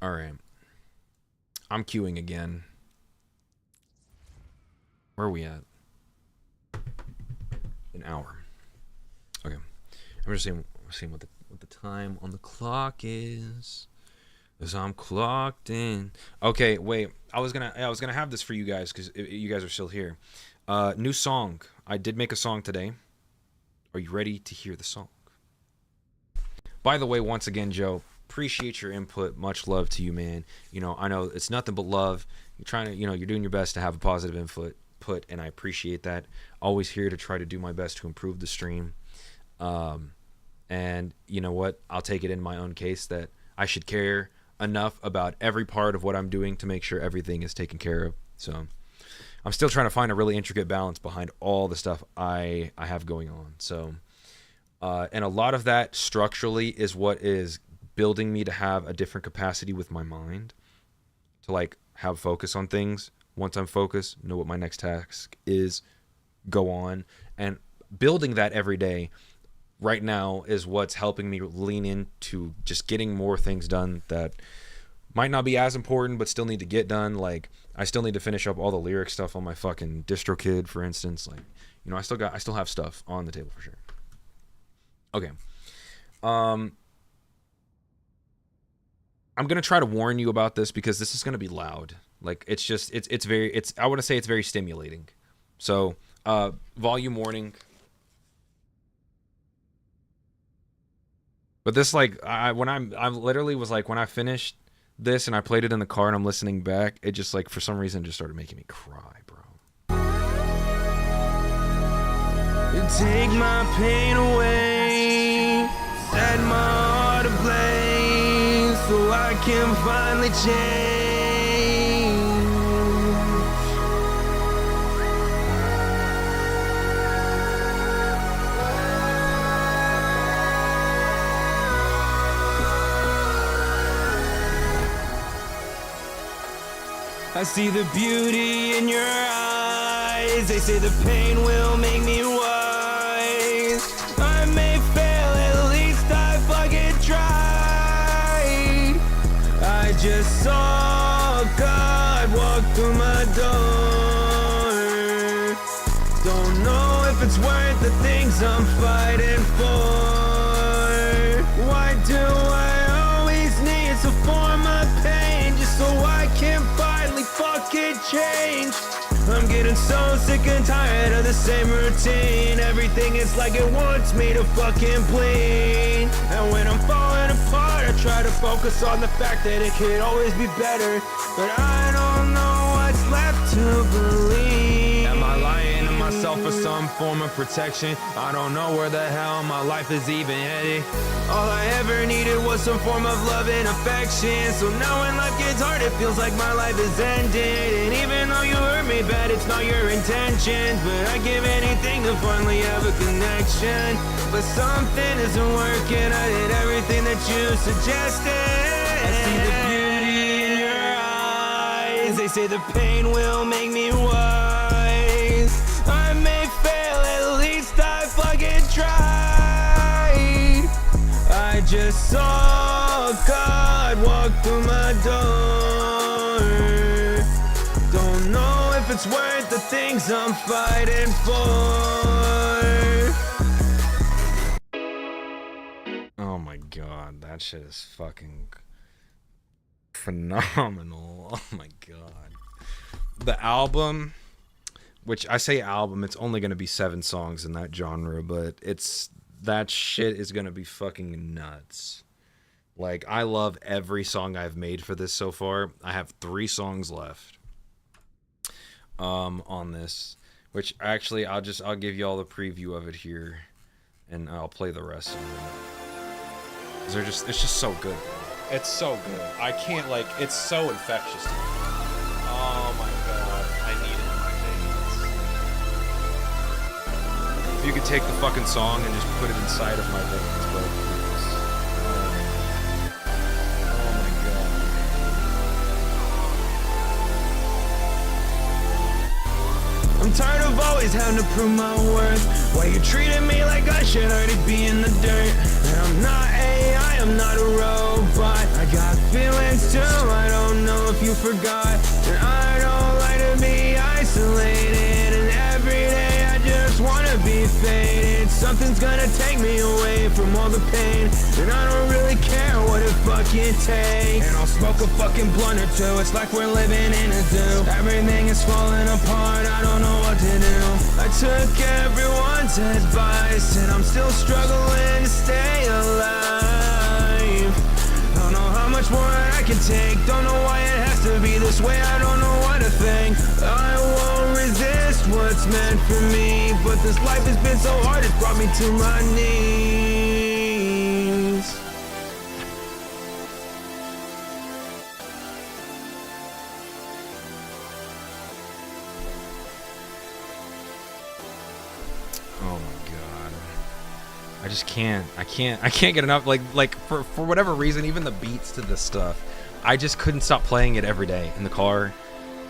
All right. I'm queuing again. Where are we at? An hour. Okay. I'm just seeing what the time on the clock is. As I'm clocked in. Okay, wait. I was gonna have this for you guys because you guys are still here. New song. I did make a song today. Are you ready to hear the song? By the way, once again, Joe, appreciate your input. Much love to you, man. You know, I know it's nothing but love. You're trying to, you're doing your best to have a positive input, and I appreciate that. Always here to try to do my best to improve the stream. And you know what? I'll take it in my own case that I should care enough about every part of what I'm doing to make sure everything is taken care of. So I'm still trying to find a really intricate balance behind all the stuff I have going on. So, and a lot of that structurally is what is building me to have a different capacity with my mind, to like have focus on things. Once I'm focused, know what my next task is, go on, and building that every day right now is what's helping me lean into just getting more things done that might not be as important but still need to get done. Like I still need to finish up all the lyric stuff on my fucking DistroKid, for instance. Like, I still have stuff on the table for sure. Okay. I'm gonna try to warn you about this because this is gonna be loud. Like it's I want to say it's very stimulating. So volume warning. But this, like, I literally was like, when I finished this and I played it in the car and I'm listening back, it just, like, for some reason just started making me cry, bro. You take my pain away, set my heart ablaze, so I can finally change. I see the beauty in your eyes. They say the pain will make me wise. I may fail, at least I fucking tried. I just saw God walk through my door. Don't know if it's worth the things I'm fighting for. Why do I always need to form my pain just so I can finally fucking change? I'm getting so sick and tired of the same routine. Everything is like it wants me to fucking bleed. And when I'm falling apart, I try to focus on the fact that it could always be better. But I don't know what's left to believe. Am I lying to myself for some form of protection? I don't know where the hell my life is even headed. All I ever needed was some form of love and affection. So now when life gets hard, it feels like my life is ended. And even though you hurt me bad, it's not your intentions. But I'd give anything to finally have a connection. But something isn't working. I did everything that you suggested. I see the beauty in your eyes. They say the pain will make me wise. I may fail, at least I fucking tried. I just saw God walk through my door. Don't know if it's worth the things I'm fighting for. Oh my god, that shit is fucking phenomenal. Oh my god. The album, which I say album, it's only going to be 7 songs in that genre, but that shit is going to be fucking nuts. Like, I love every song I've made for this so far. I have 3 songs left on this, which actually I'll give you all the preview of it here, and I'll play the rest of it. It's just so good. It's so good. I can't, like, it's so infectious to me. Oh my god, I need it in my veins. If you could take the fucking song and just put it inside of my veins, bro, please. Oh my god. I'm tired of always having to prove my worth. Why you treating me like I should already be in the dirt? And I'm not AI, I'm not a robot. I got feelings too, I don't know if you forgot. And I don't like to be isolated. And every day I just wanna be faded. Something's gonna take me away from all the pain. And I don't really care what it fucking takes. And I'll smoke a fucking blunt or two, it's like we're living in a zoo. Everything is falling apart, I don't know what to do. I took everyone's advice, and I'm still struggling to stay alive. Don't know how much more I can take, don't know why it has to be this way, I don't know what to think. I won't resist what's meant for me, but this life has been so hard, it's brought me to my knees. Oh my god. I just can't. I can't get enough. Like for whatever reason, even the beats to this stuff, I just couldn't stop playing it every day in the car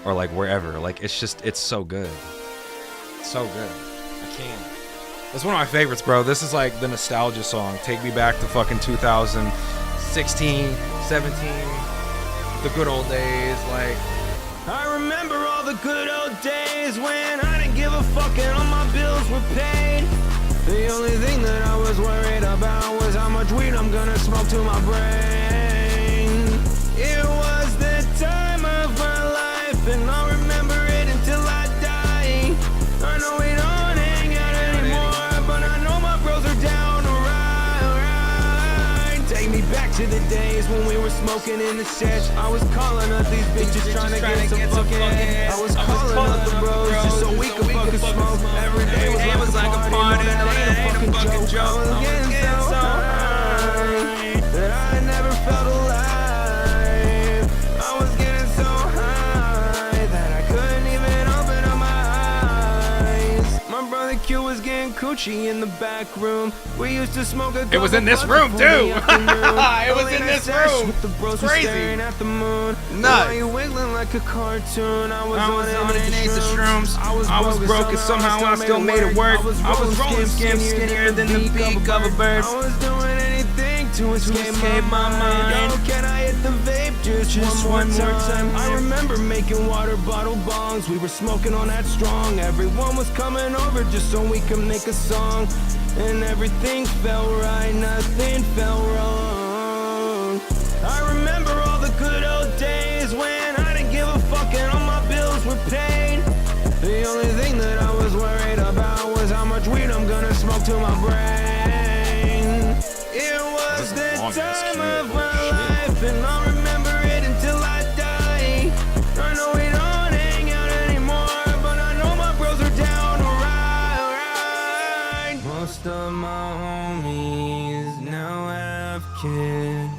or like wherever. Like it's so good. It's so good. I can't. It's one of my favorites, bro. This is like the nostalgia song. Take me back to fucking 2016, 17, the good old days. Like, I remember all the good old days when I didn't give a fuck and all my bills were paid. The only thing that I was worried about was how much weed I'm gonna smoke to my brain. It was the time of my life, and I'll remember it until I die. I know we don't hang out anymore, but I know my bros are down to ride. Take me back to the days when we were smoking in the shed. I was calling up these bitches trying to get some fucking head. I was calling up the bros just so we could fucking smoke. Every day was like a party, and it ain't a fucking joke. I was getting so high that I never felt alive. I was getting so high that I couldn't even open up my eyes. My brother Q was getting coochie in the back room. We used to smoke a. it was in this room too. It was in this room. With the bros Crazy. staring at the moon. Nuts. Why you wiggling like a cartoon? I was on and ate the shrooms. I was broke and somehow I still made it work. I was rolling skinnier than the beak of a bird. I was doing anything to escape my mind. Oh, can I hit the vape just one more time? I remember making water bottle bongs. We were smoking on that strong. Everyone was coming over just so we could make a song. And everything felt right, nothing felt wrong. I remember all the good old days when I didn't give a fuck and all my bills were paid. The only thing that I was worried about was how much weed I'm gonna smoke to my brain. It was the time of my life, and I'll remember it until I die. I know we don't hang out anymore, but I know my bros are down to ride. Most of my homies now have kids.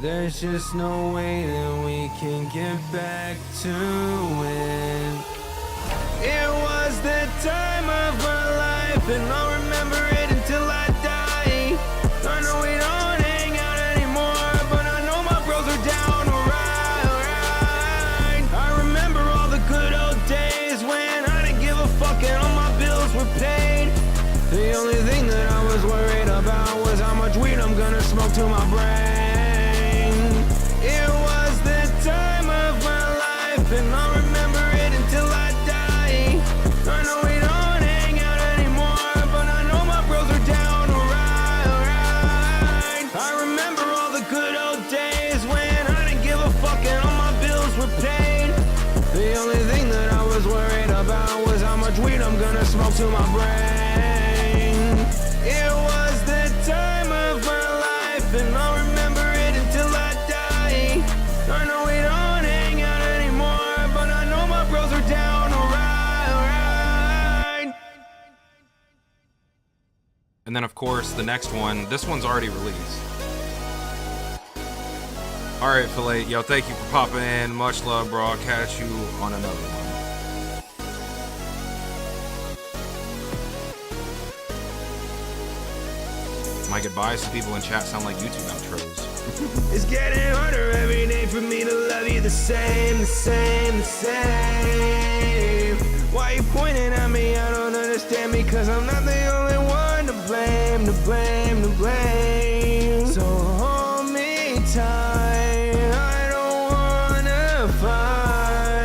There's just no way that we can get back to it. It was the time of my life, and I'll remember it until I die. I know we don't hang out anymore, but I know my bros are down to ride. I remember all the good old days when I didn't give a fuck and all my bills were paid. The only thing that I was worried about was how much weed I'm gonna smoke to my brain. It was the time of my life, and I'll remember it until I die. I know we don't hang out anymore, but I know my bros are down to ride. I remember all the good old days when I didn't give a fuck and all my bills were paid. The only thing that I was worried about was how much weed I'm gonna smoke to my brain. It was the time of my life, and I'll And then, of course, the next one, this one's already released. Alright, Filet. Yo, thank you for popping in. Much love, bro. I'll catch you on another one. My goodbyes to people in chat sound like YouTube outros. It's getting harder every day for me to love you the same, the same, the same. Why you pointing at me? I don't understand because I'm not the only one to blame, to blame, to blame. So hold me tight, I don't wanna fight.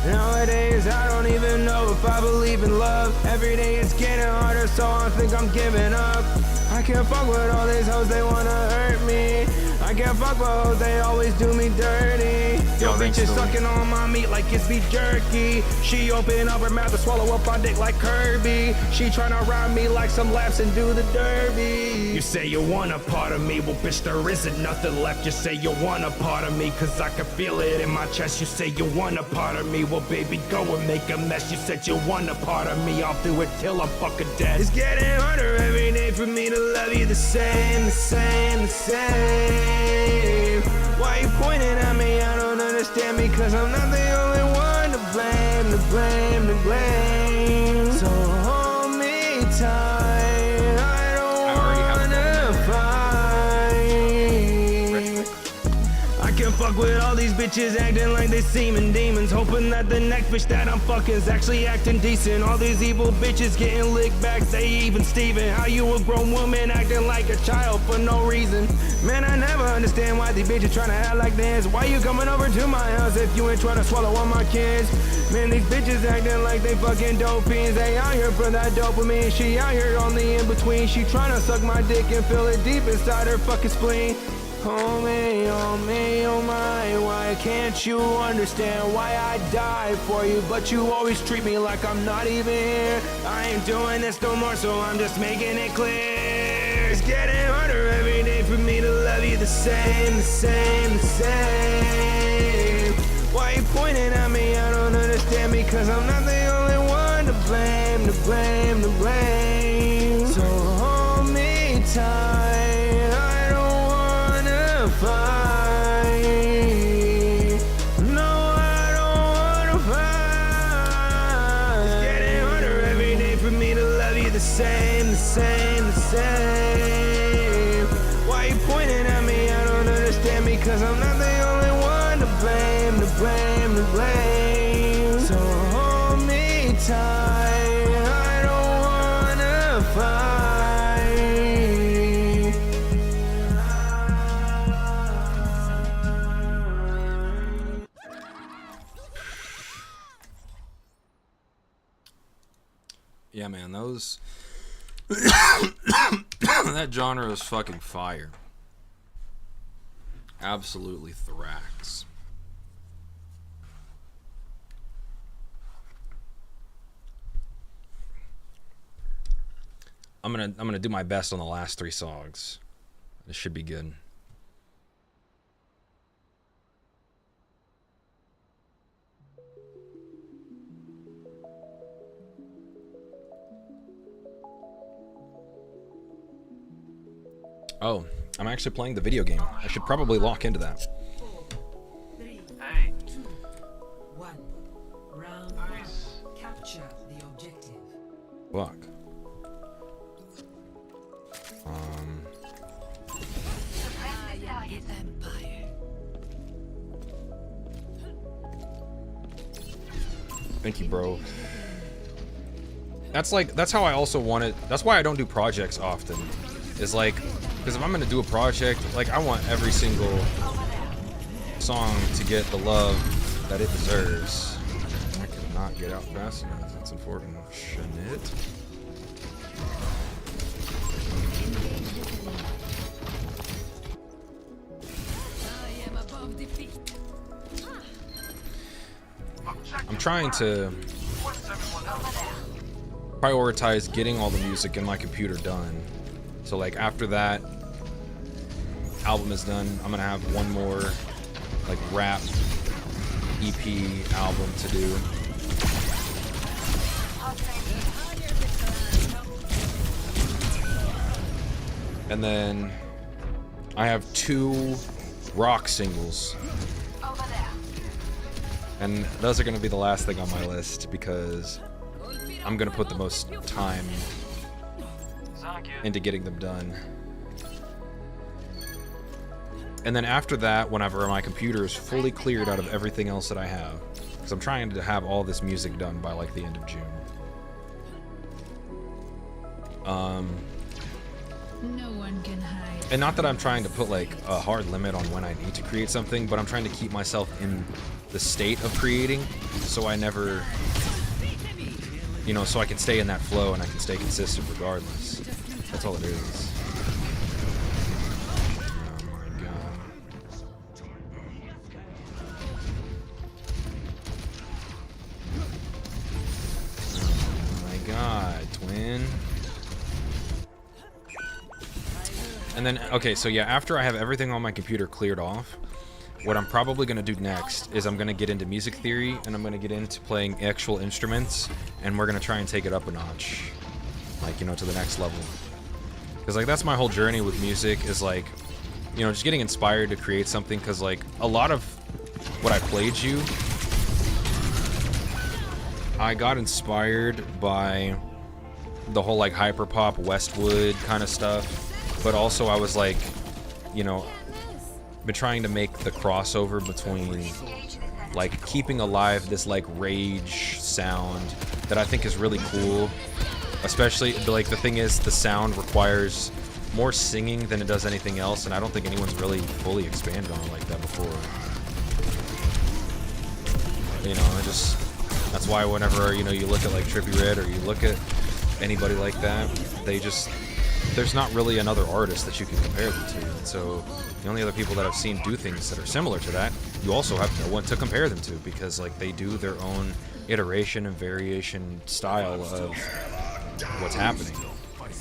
Nowadays I don't even know if I believe in love. Every day it's getting harder, so I think I'm giving up. I can't fuck with all these hoes, they wanna hurt me. I can't fuck with hoes, they always do me dirty. Yo, bitch is sucking on my meat like it's beef jerky. She open up her mouth to swallow up my dick like Kirby. She tryna ride me like some laps and do the derby. You say you want a part of me, well bitch there isn't nothing left. You say you want a part of me, cause I can feel it in my chest. You say you want a part of me, well baby go and make a mess. You said you want a part of me, I'll do it till I'm fucking dead. It's getting harder every day for me to love you the same, the same, the same. Why you pointing at me? I don't understand because I'm not the only one to blame, to blame, to blame. So hold me tight, I don't wanna fight. I can't fuck with all these bitches acting like they seeming demons, hoping that the next bitch that I'm fucking is actually acting decent. All these evil bitches getting licked back, say even Steven. How you a grown woman acting like a child for no reason? Man, I never understand why these bitches trying to act like this. Why you coming over to my house if you ain't trying to swallow all my kids? Man, these bitches acting like they fucking dope fiends. They out here for that dopamine. She out here on the in-between. She trying to suck my dick and feel it deep inside her fucking spleen. Oh me, oh me, oh my, why can't you understand why I died for you? But you always treat me like I'm not even here. I ain't doing this no more, so I'm just making it clear. It's getting harder every day for me to love you the same, the same, the same. Why you pointing at me? I don't understand because I'm not the only one to blame, to blame, to blame. So hold me tight, I don't wanna fight. No, I don't wanna fight. It's getting harder every day for me to love you the same, the same, the same. Why you pointing at me? I don't understand because I'm not the only one to blame, to blame, to blame. So hold me tight, I don't wanna fight. Yeah, man, those... that genre is fucking fire. Absolutely thrax. I'm gonna do my best on the last 3 songs. This should be good. Oh, I'm actually playing the video game. I should probably lock into that. 4, 3, Hey, 2, 1. Round 1. Capture the objective. Fuck. Thank you, bro. That's how I also want it. That's why I don't do projects often. Is like, because if I'm gonna do a project, like I want every single song to get the love that it deserves. I cannot get out fast enough. That's unfortunate. I am above defeat. I'm trying to prioritize getting all the music in my computer done. So like after that album is done, I'm gonna have one more like rap EP album to do. And then I have 2 rock singles. And those are going to be the last thing on my list because I'm going to put the most time into getting them done. And then after that, whenever my computer is fully cleared out of everything else that I have, because I'm trying to have all this music done by like the end of June. No one can hide. And not that I'm trying to put like a hard limit on when I need to create something, but I'm trying to keep myself in the state of creating, so I never, you know, so I can stay in that flow and I can stay consistent regardless. That's all it is. Oh my god. Oh my god, twin. And then, okay, so yeah, after I have everything on my computer cleared off, what I'm probably going to do next is I'm going to get into music theory, and I'm going to get into playing actual instruments, and we're going to try and take it up a notch. Like, you know, to the next level. Because, like, that's my whole journey with music, is, like, you know, just getting inspired to create something, because, like, a lot of what I played you, I got inspired by the whole, like, hyperpop, Westwood kind of stuff. But also I was like, you know, been trying to make the crossover between like keeping alive this like rage sound that I think is really cool. Especially like the thing is the sound requires more singing than it does anything else, and I don't think anyone's really fully expanded on it like that before. You know, that's why whenever, you know, you look at like Trippie Redd or you look at anybody like that, there's not really another artist that you can compare them to. And so the only other people that I've seen do things that are similar to that, you also have no one to compare them to, because like they do their own iteration and variation style of what's happening.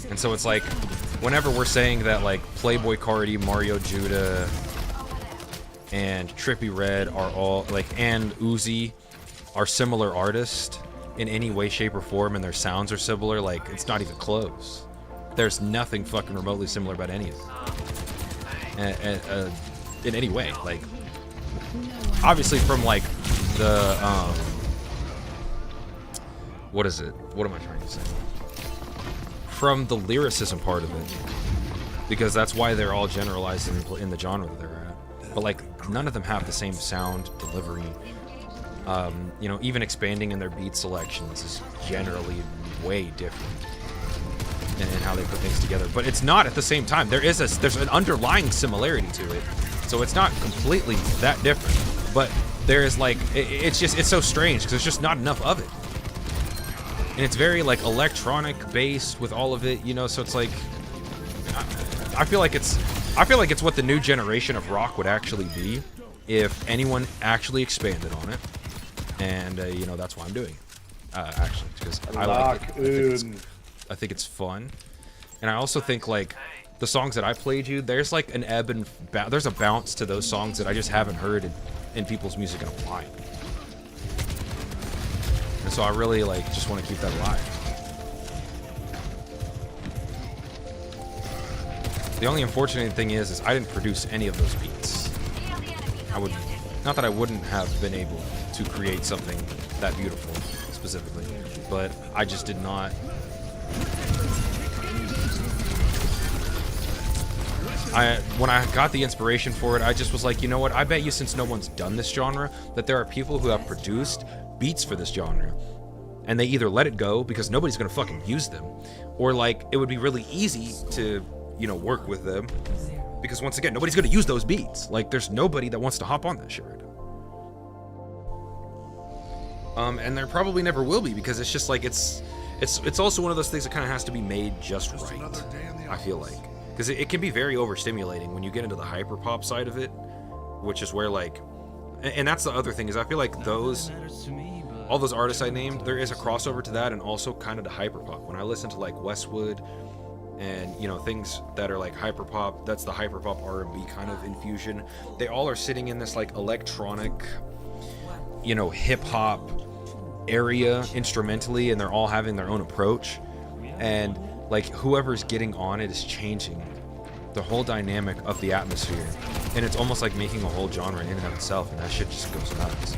And so it's like whenever we're saying that like Playboy Carti, Mario Judah, and Trippie Redd are all like, and Uzi are similar artists in any way, shape, or form, and their sounds are similar, like it's not even close. There's nothing fucking remotely similar about any of them. In any way. Like, obviously from like the, what is it? What am I trying to say? From the lyricism part of it. Because that's why they're all generalized in the genre that they're at. But like, none of them have the same sound, delivery. You know, even expanding in their beat selections is generally way different. And how they put things together, but it's not at the same time. There's an underlying similarity to it, so it's not completely that different. But there is like it's so strange because there's just not enough of it, and it's very like electronic based with all of it, you know. So it's like I feel like it's what the new generation of rock would actually be if anyone actually expanded on it, and you know, that's why I'm doing it. Actually, because I like it. I think it's fun, and I also think like the songs that I played you, there's like an ebb and there's a bounce to those songs that I just haven't heard in people's music in a while, and so I really like just want to keep that alive. The only unfortunate thing is I didn't produce any of those beats. Not that I wouldn't have been able to create something that beautiful specifically, but I just did not. When I got the inspiration for it, I just was like, you know what, I bet you, since no one's done this genre, that there are people who have produced beats for this genre, and they either let it go because nobody's gonna fucking use them, or like it would be really easy to, you know, work with them because once again, nobody's gonna use those beats. Like, there's nobody that wants to hop on that shit right now. And there probably never will be, because it's just like it's also one of those things that kind of has to be made just right, I feel like. Because it can be very overstimulating when you get into the hyperpop side of it, which is where like, and that's the other thing, is I feel like all those artists I named, there is a crossover to that, and also kind of to hyperpop. When I listen to like Westwood and, you know, things that are like hyperpop, that's the hyperpop R&B kind of infusion. They all are sitting in this like electronic, you know, hip hop area instrumentally, and they're all having their own approach, and like whoever's getting on it is changing the whole dynamic of the atmosphere, and it's almost like making a whole genre in and of itself, and that shit just goes nuts.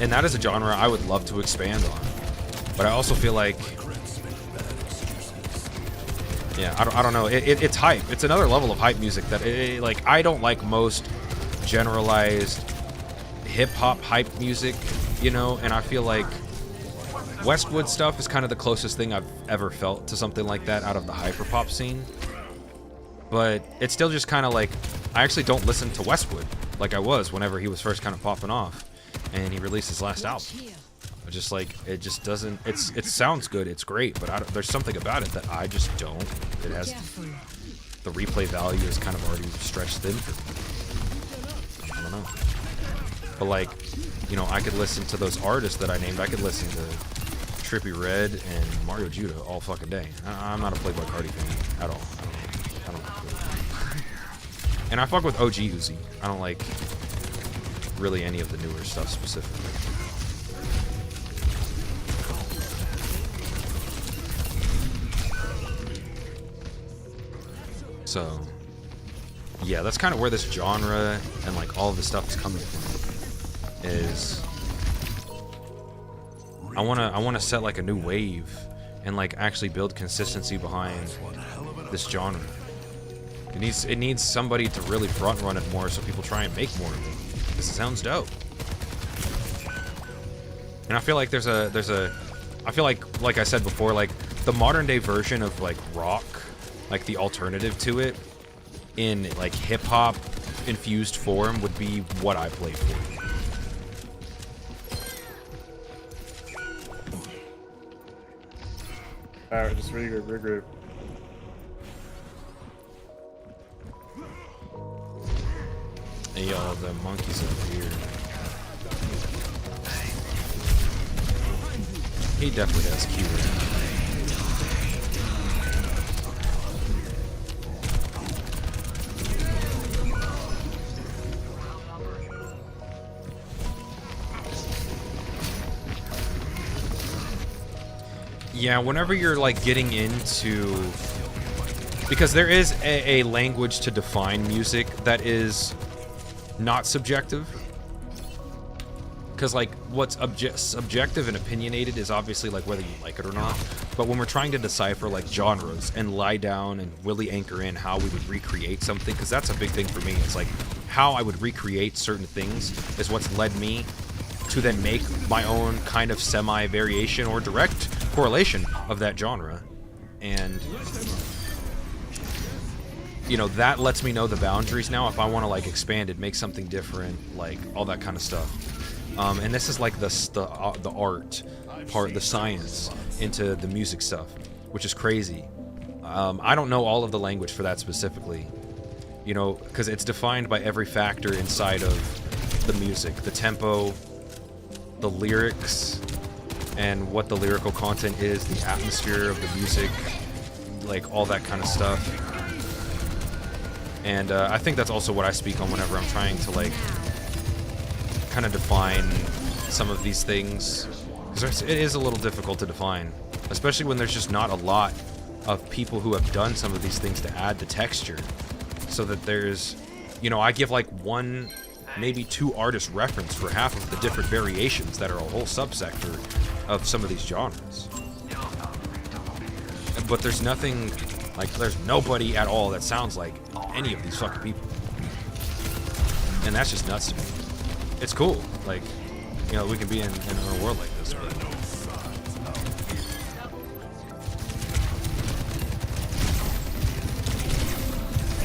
And that is a genre I would love to expand on, but I also feel like, yeah, I don't know. It's hype. It's another level of hype music that, like, I don't like most generalized hip-hop hype music, you know, and I feel like Westwood stuff is kind of the closest thing I've ever felt to something like that out of the hyperpop scene. But it's still just kind of like, I actually don't listen to Westwood like I was whenever he was first kind of popping off and he released his last album. Just like, it just doesn't, it sounds good, it's great, but there's something about it that I just don't. It has, the replay value is kind of already stretched thin for me. I don't know. But like, you know, I could listen to those artists that I named. I could listen to Trippie Redd and Mario Judah all fucking day. I'm not a Playboi Carti fan at all. I don't know. And I fuck with OG Uzi. I don't like really any of the newer stuff specifically. So, yeah, that's kind of where this genre and like all of the stuff is coming from. Is I wanna set like a new wave and like actually build consistency behind this genre. It needs somebody to really front run it more so people try and make more of it. Because it sounds dope. And I feel like I feel like I said before, like the modern day version of like rock, like the alternative to it in like hip hop infused form would be what I play for. Alright, just regroup. Hey y'all, the monkeys up here. He definitely has Q. Yeah, whenever you're like getting into, because there is a language to define music that is not subjective. Because like what's subjective and opinionated is obviously like whether you like it or not. But when we're trying to decipher like genres and lie down and really anchor in how we would recreate something, because that's a big thing for me. It's like how I would recreate certain things is what's led me to then make my own kind of semi-variation or direct correlation of that genre. And you know, that lets me know the boundaries now if I want to like expand it, make something different, like all that kind of stuff. And this is like the art part, the science into the music stuff, which is crazy. I don't know all of the language for that specifically, you know, because it's defined by every factor inside of the music, the tempo, the lyrics, and what the lyrical content is, the atmosphere of the music, like all that kind of stuff. And I think that's also what I speak on whenever I'm trying to like kind of define some of these things, because it is a little difficult to define, especially when there's just not a lot of people who have done some of these things to add the texture, so that there's, you know, I give like one, maybe two artist reference for half of the different variations that are a whole subsector of some of these genres. But there's nothing, like there's nobody at all that sounds like any of these fucking people. And that's just nuts to me. It's cool, like, you know, we can be in a world like this, but oh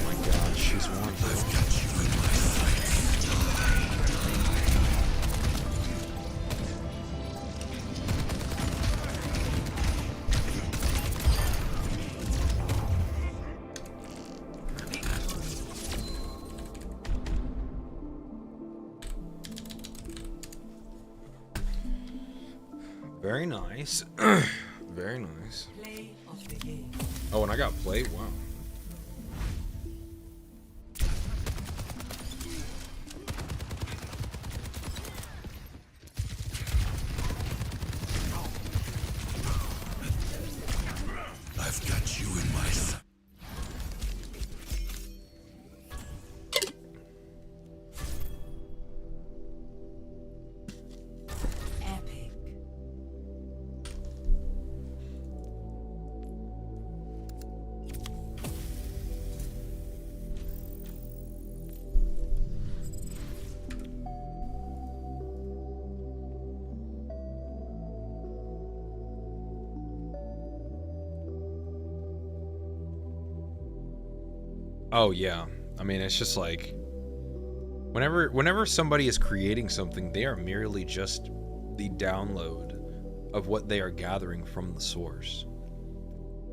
my god, she's one, bro. Very nice. Very nice. Play of the game. Oh, and I got play? Wow. I've got you in my sight. Oh yeah. I mean, it's just like whenever somebody is creating something, they are merely just the download of what they are gathering from the source.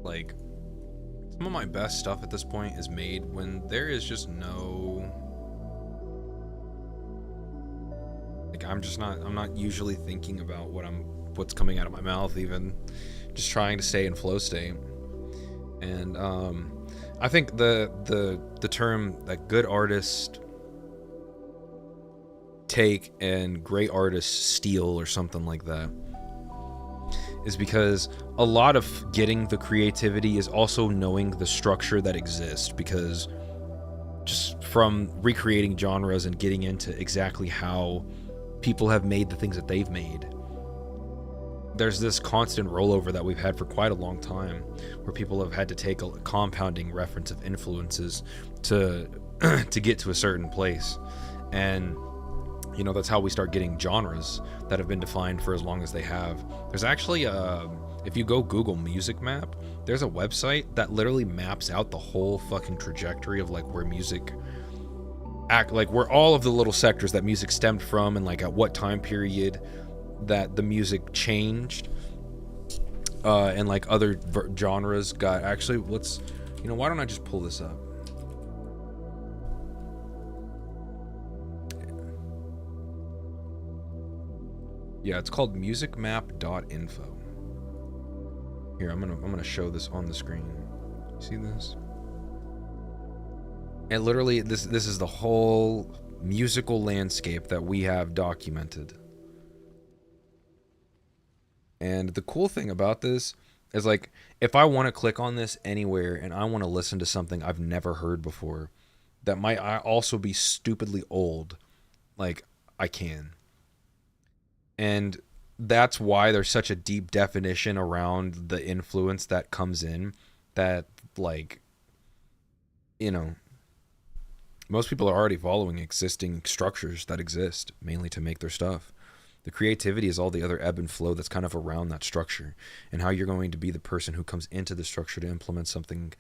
Like, some of my best stuff at this point is made when there is just no, like, I'm not usually thinking about what's coming out of my mouth, even just trying to stay in flow state. And I think the term that good artists take and great artists steal, or something like that, is because a lot of getting the creativity is also knowing the structure that exists, because just from recreating genres and getting into exactly how people have made the things that they've made, there's this constant rollover that we've had for quite a long time, where people have had to take a compounding reference of influences to to get to a certain place. And you know, that's how we start getting genres that have been defined for as long as they have. There's actually if you go Google Music Map, there's a website that literally maps out the whole fucking trajectory of like where music like where all of the little sectors that music stemmed from, and like at what time period that the music changed, and like other genres got. Actually, let's, you know, why don't I just pull this up? Yeah, it's called musicmap.info. Here, I'm gonna show this on the screen. See this? And literally, this is the whole musical landscape that we have documented. And the cool thing about this is, like, if I want to click on this anywhere and I want to listen to something I've never heard before that might also be stupidly old, like, I can. And that's why there's such a deep definition around the influence that comes in, that, like, you know, most people are already following existing structures that exist mainly to make their stuff. The creativity is all the other ebb and flow that's kind of around that structure, and how you're going to be the person who comes into the structure to implement something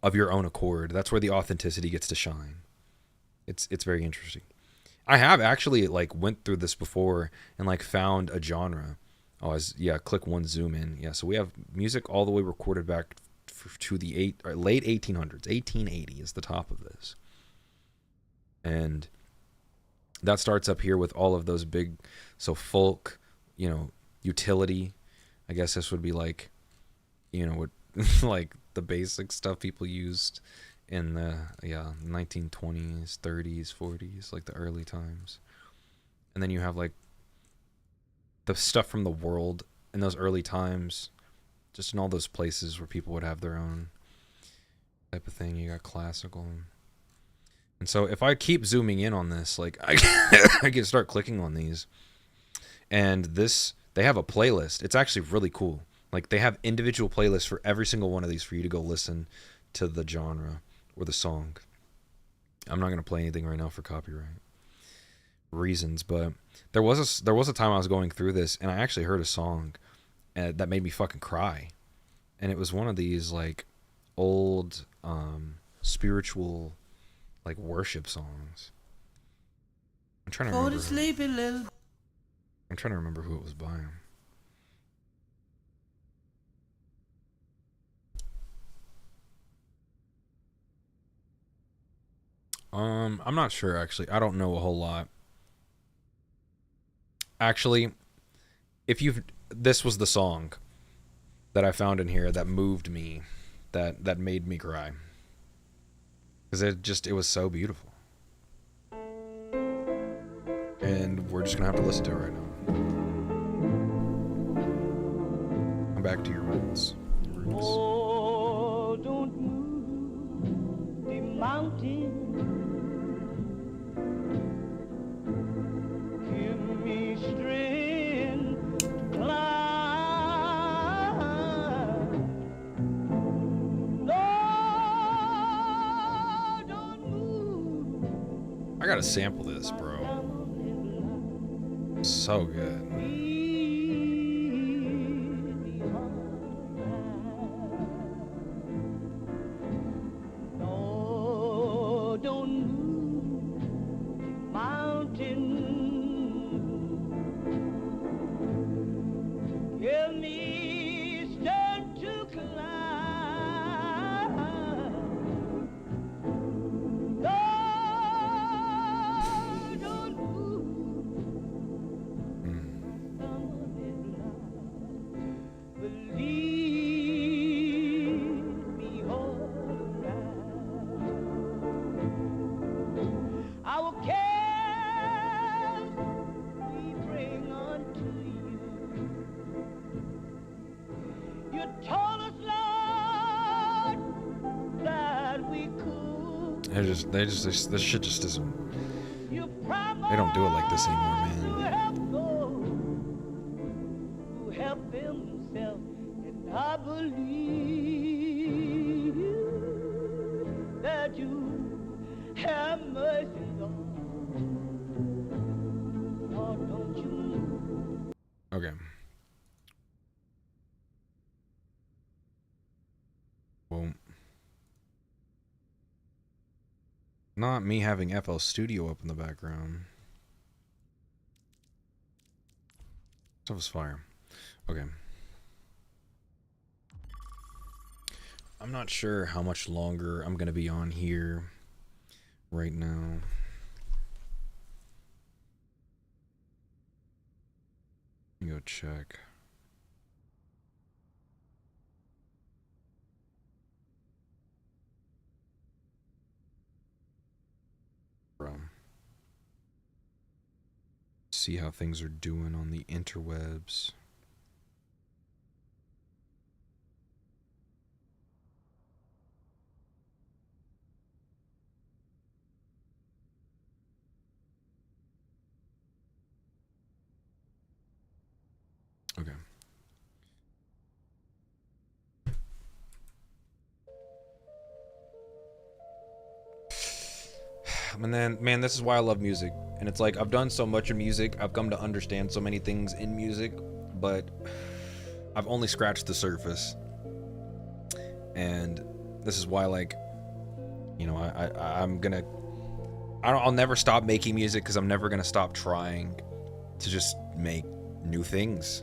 of your own accord. That's where the authenticity gets to shine. It's very interesting. I have actually, like, went through this before and, like, found a genre. Oh, yeah, click one, zoom in. Yeah, so we have music all the way recorded back to the late 1800s. 1880 is the top of this. And that starts up here with all of those big, so folk, you know, utility. I guess this would be like, you know, what like the basic stuff people used in the 1920s, 30s, 40s, like the early times. And then you have like the stuff from the world in those early times, just in all those places where people would have their own type of thing. You got classical. And so if I keep zooming in on this, like I can start clicking on these. And this, they have a playlist. It's actually really cool. Like, they have individual playlists for every single one of these for you to go listen to the genre or the song. I'm not going to play anything right now for copyright reasons, but there was a time I was going through this and I actually heard a song that made me fucking cry. And it was one of these, like, old spiritual, like, worship songs. I'm trying to remember. I'm trying to remember who it was by. I'm not sure, actually. I don't know a whole lot. Actually, this was the song that I found in here that moved me, that made me cry. Because it was so beautiful. And we're just gonna have to listen to it right now. Come back to your roots. Oh, don't move the mountain. Give me strength to climb. Lord, don't move. I gotta sample this, bro. So good. Lord, told us, Lord, that we could. This shit just isn't. You They don't do it like this anymore, man. to help those who help themselves, and I believe that you have mercy, Lord. Lord, don't you? Okay. Well, not me having FL Studio up in the background. Stuff is fire. Okay. I'm not sure how much longer I'm gonna be on here right now. Let me go check. See how things are doing on the interwebs. Okay. And then, man, this is why I love music. And it's like, I've done so much of music, I've come to understand so many things in music, but I've only scratched the surface. And this is why, like, you know, I'll never stop making music, because I'm never gonna stop trying to just make new things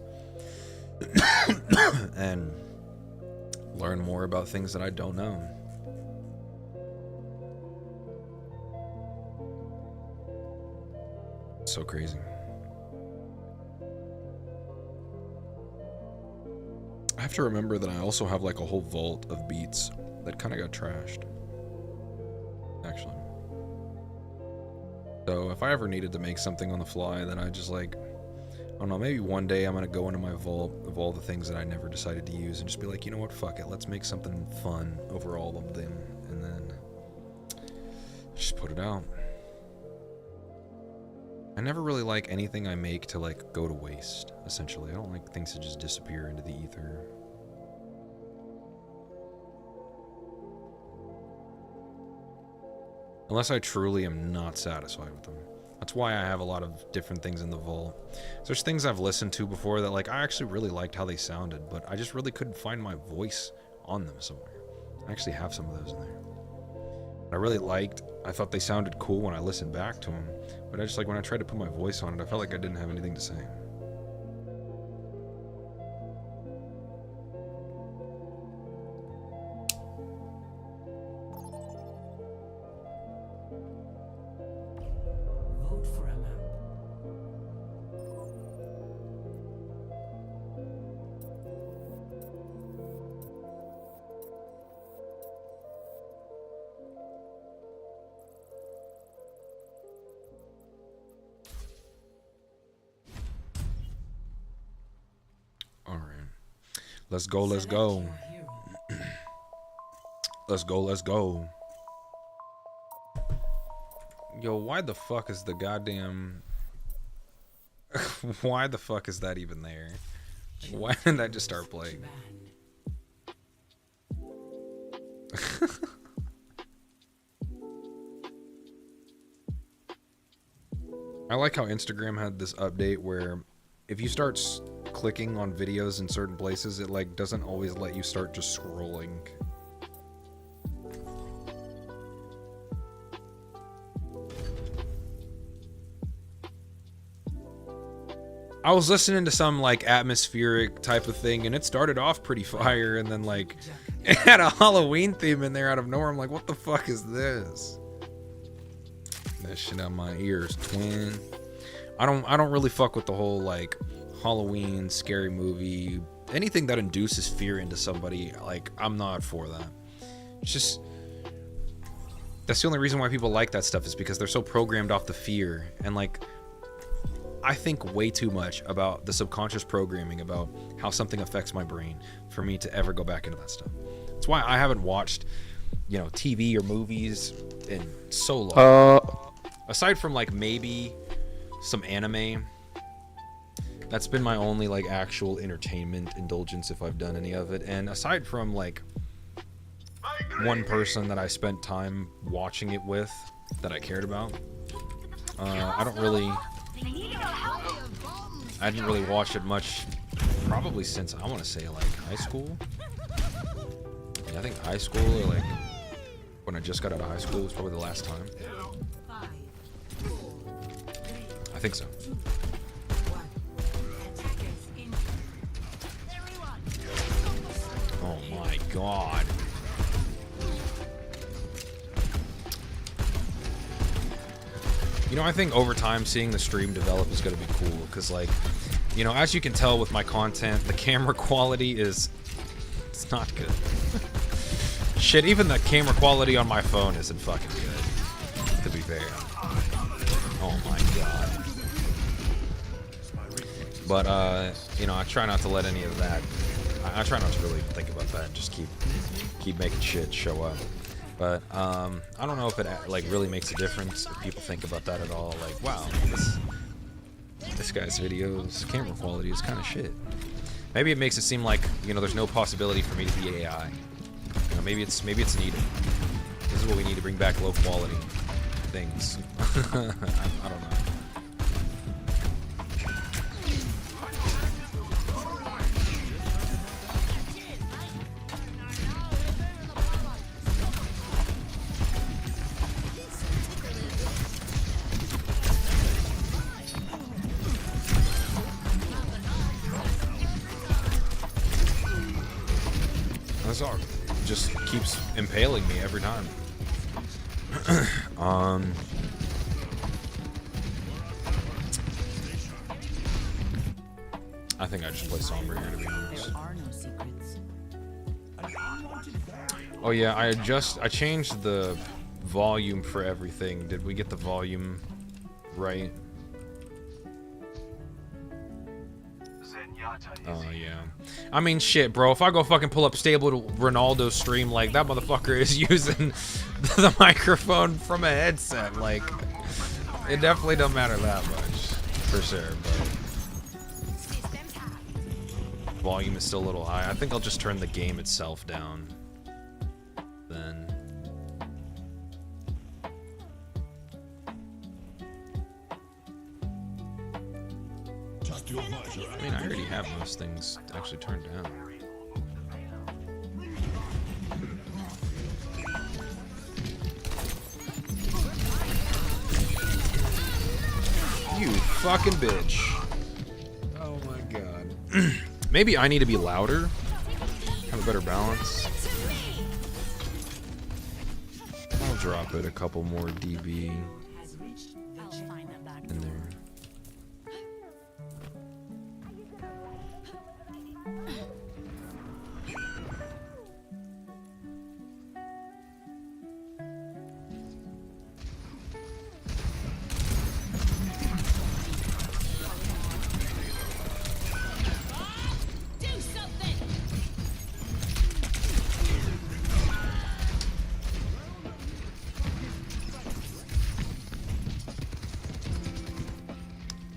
and learn more about things that I don't know. So crazy. I have to remember that I also have like a whole vault of beats that kind of got trashed, actually. So if I ever needed to make something on the fly that I just like, I don't know, maybe one day I'm gonna go into my vault of all the things that I never decided to use and just be like, you know what, fuck it, let's make something fun over all of them, and then just put it out. I never really like anything I make to like go to waste, essentially. I don't like things to just disappear into the ether. Unless I truly am not satisfied with them. That's why I have a lot of different things in the vault. There's things I've listened to before that like I actually really liked how they sounded, but I just really couldn't find my voice on them somewhere. I actually have some of those in there. I really liked, I thought they sounded cool when I listened back to them, but I just like when I tried to put my voice on it, I felt like I didn't have anything to say. Vote for a map. Let's go, let's go. Let's go, let's go. Yo, why the fuck is the goddamn... Why the fuck is that even there? Why didn't that just start playing? I like how Instagram had this update where if you start clicking on videos in certain places, it like doesn't always let you start just scrolling. I was listening to some like atmospheric type of thing and it started off pretty fire, and then like it had a Halloween theme in there out of nowhere. I'm like, what the fuck is this? That shit out my ears, twin. I don't really fuck with the whole like Halloween scary movie, anything that induces fear into somebody. Like, I'm not for that. It's just, that's the only reason why people like that stuff, is because they're so programmed off the fear. And like, I think way too much about the subconscious programming about how something affects my brain for me to ever go back into that stuff. That's why I haven't watched, you know, TV or movies in so long. Aside from like maybe some anime, that's been my only like actual entertainment indulgence if I've done any of it. And aside from like one person that I spent time watching it with that I cared about, I didn't really watch it much, probably since I want to say like high school. Yeah, I think high school, or like when I just got out of high school was probably the last time. 5, 4, 3, I think so. 1. Attackers in. Oh my god. You know, I think over time seeing the stream develop is going to be cool because, like, you know, as you can tell with my content, the camera quality it's not good. Shit, even the camera quality on my phone isn't fucking good, to be fair. Oh my god. But, you know, I try not to let any of that, I try not to really think about that, just keep making shit show up. But I don't know if it like really makes a difference if people think about that at all. Like, wow, this guy's videos camera quality is kind of shit. Maybe it makes it seem like, you know, there's no possibility for me to be AI. You know, maybe it's needed. This is what we need to bring back low quality things. I don't know. This arc just keeps impaling me every time. I think I just play Sombra here, to be honest. Oh yeah, I changed the volume for everything. Did we get the volume right? Oh yeah. I mean, shit, bro. If I go fucking pull up Stable Ronaldo's stream, like, that motherfucker is using the microphone from a headset. Like, it definitely don't matter that much, for sure. But volume is still a little high. I think I'll just turn the game itself down. Then. I mean, I already have most things actually turned down. You fucking bitch. Oh my god. Maybe I need to be louder. Have a better balance. I'll drop it a couple more dB in there.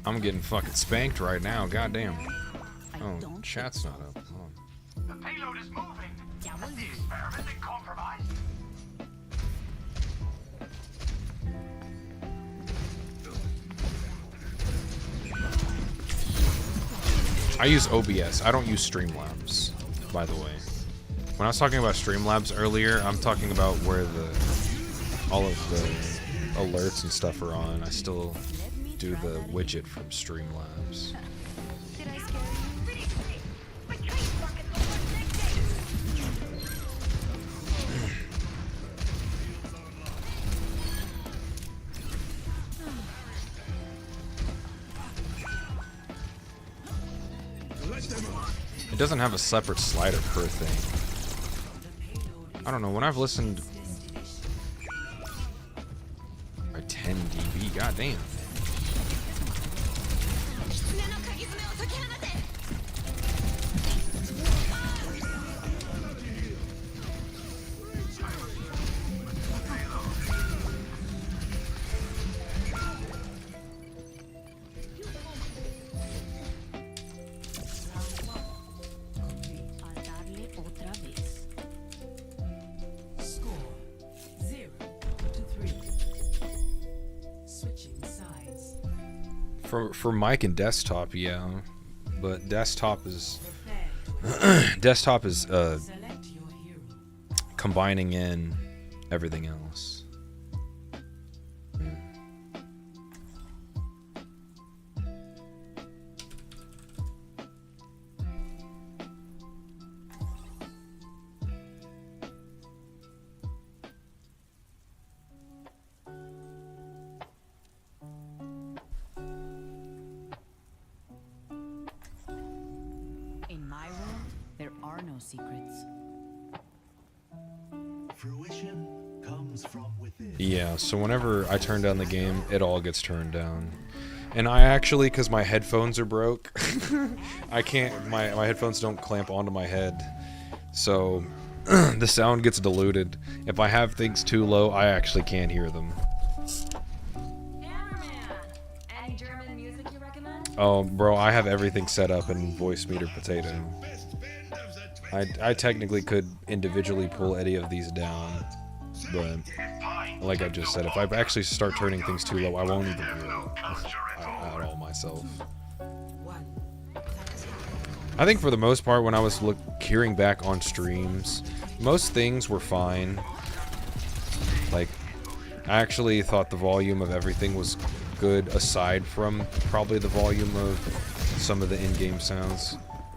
I'm getting fucking spanked right now, goddamn. Oh, chat's not up. Hold on. The payload is moving. The experiment is compromised. I use OBS. I don't use Streamlabs, by the way. When I was talking about Streamlabs earlier, I'm talking about where all of the alerts and stuff are on. I still do the widget from Streamlabs. Did I scare you? It doesn't have a separate slider per thing. I don't know, when I've listened by 10 dB, goddamn. For mic and desktop, yeah, but desktop is Prepare to desktop is select your hero. combining in everything else. In my world, there are no secrets. Fruition comes from within. Yeah, so whenever I turn down the game, it all gets turned down. And I actually, because my headphones are broke, I can't, my headphones don't clamp onto my head. So the sound gets diluted. If I have things too low, I actually can't hear them. Hammerman! Any German music you recommend? Oh, bro, I have everything set up in Voice Meter Potato. I technically could individually pull any of these down, but like I just said, if I actually start turning things too low, I won't even hear it at all myself. One. I think for the most part, when I was hearing back on streams, most things were fine. Like, I actually thought the volume of everything was good, aside from probably the volume of some of the in-game sounds,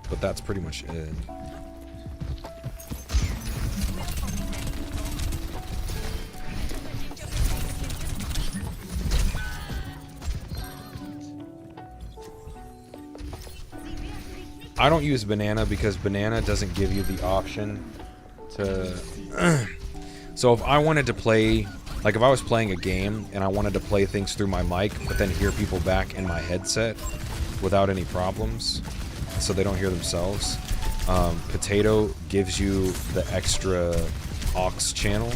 but that's pretty much it. I don't use Banana because Banana doesn't give you the option to... So if I wanted to play... Like if I was playing a game and I wanted to play things through my mic, but then hear people back in my headset without any problems, so they don't hear themselves, Potato gives you the extra aux channel,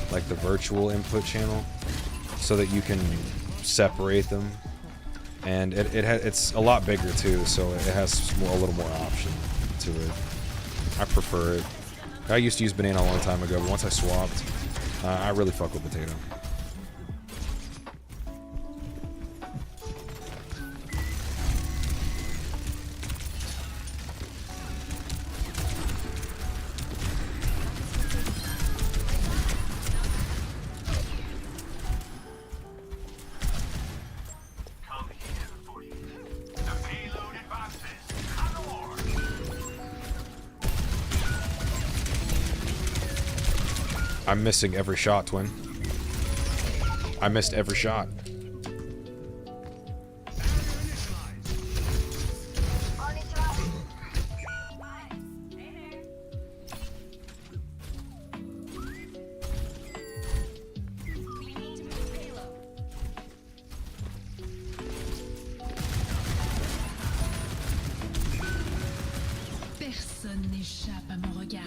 like the virtual input channel, so that you can separate them. And it's a lot bigger too, so it has a little more option to it. I prefer it. I used to use Banana a long time ago, but once I swapped, I really fuck with Potato. Come here for you. The payload advances. Onward. I'm missing every shot, Twin. I missed every shot. Personne n'échappe à mon regard.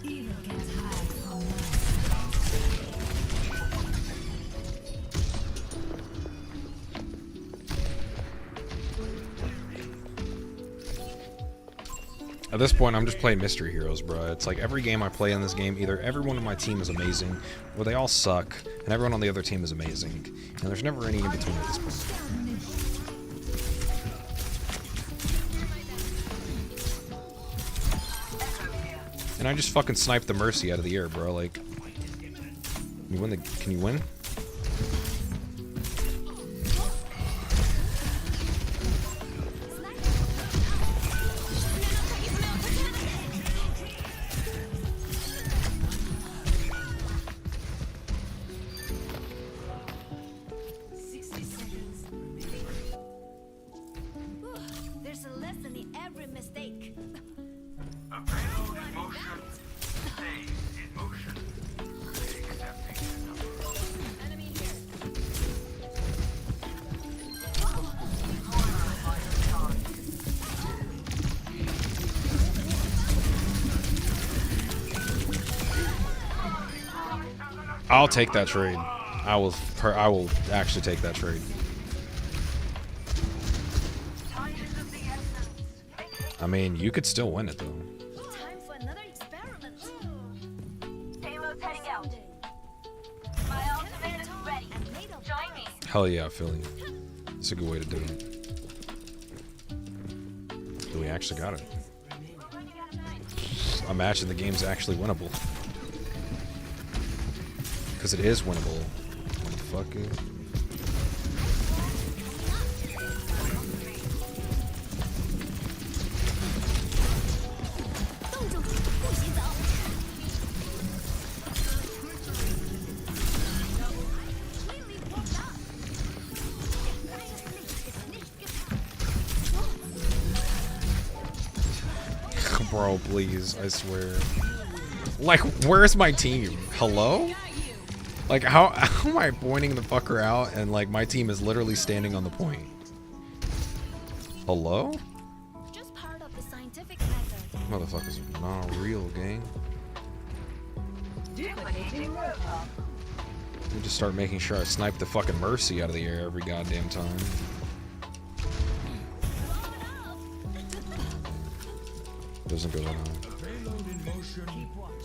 Evil can't hide from us. At this point, I'm just playing Mystery Heroes, bro. It's like every game I play in this game, either everyone on my team is amazing, or they all suck, and everyone on the other team is amazing. And there's never any in between at this point. And I just fucking sniped the Mercy out of the air, bro. Like, can you win the? Can you win? There's a lesson in every mistake. A payload in motion. Stay in motion. Accepting the number. Enemy here. I'll take that trade. I will actually take that trade. I mean, you could still win it though. Time for another experiment. Payload's heading out. Hell yeah, Philly. It's a good way to do it. We actually got it. A match in the game's actually winnable. Because it is winnable. Motherfucker. Bro, please, I swear. Like, where's my team? Hello? Like, how am I pointing the fucker out and, like, my team is literally standing on the point? Hello? Just part of the scientific method. Motherfuckers are not real, gang. We just start making sure I snipe the fucking Mercy out of the air every goddamn time. Doesn't go that high.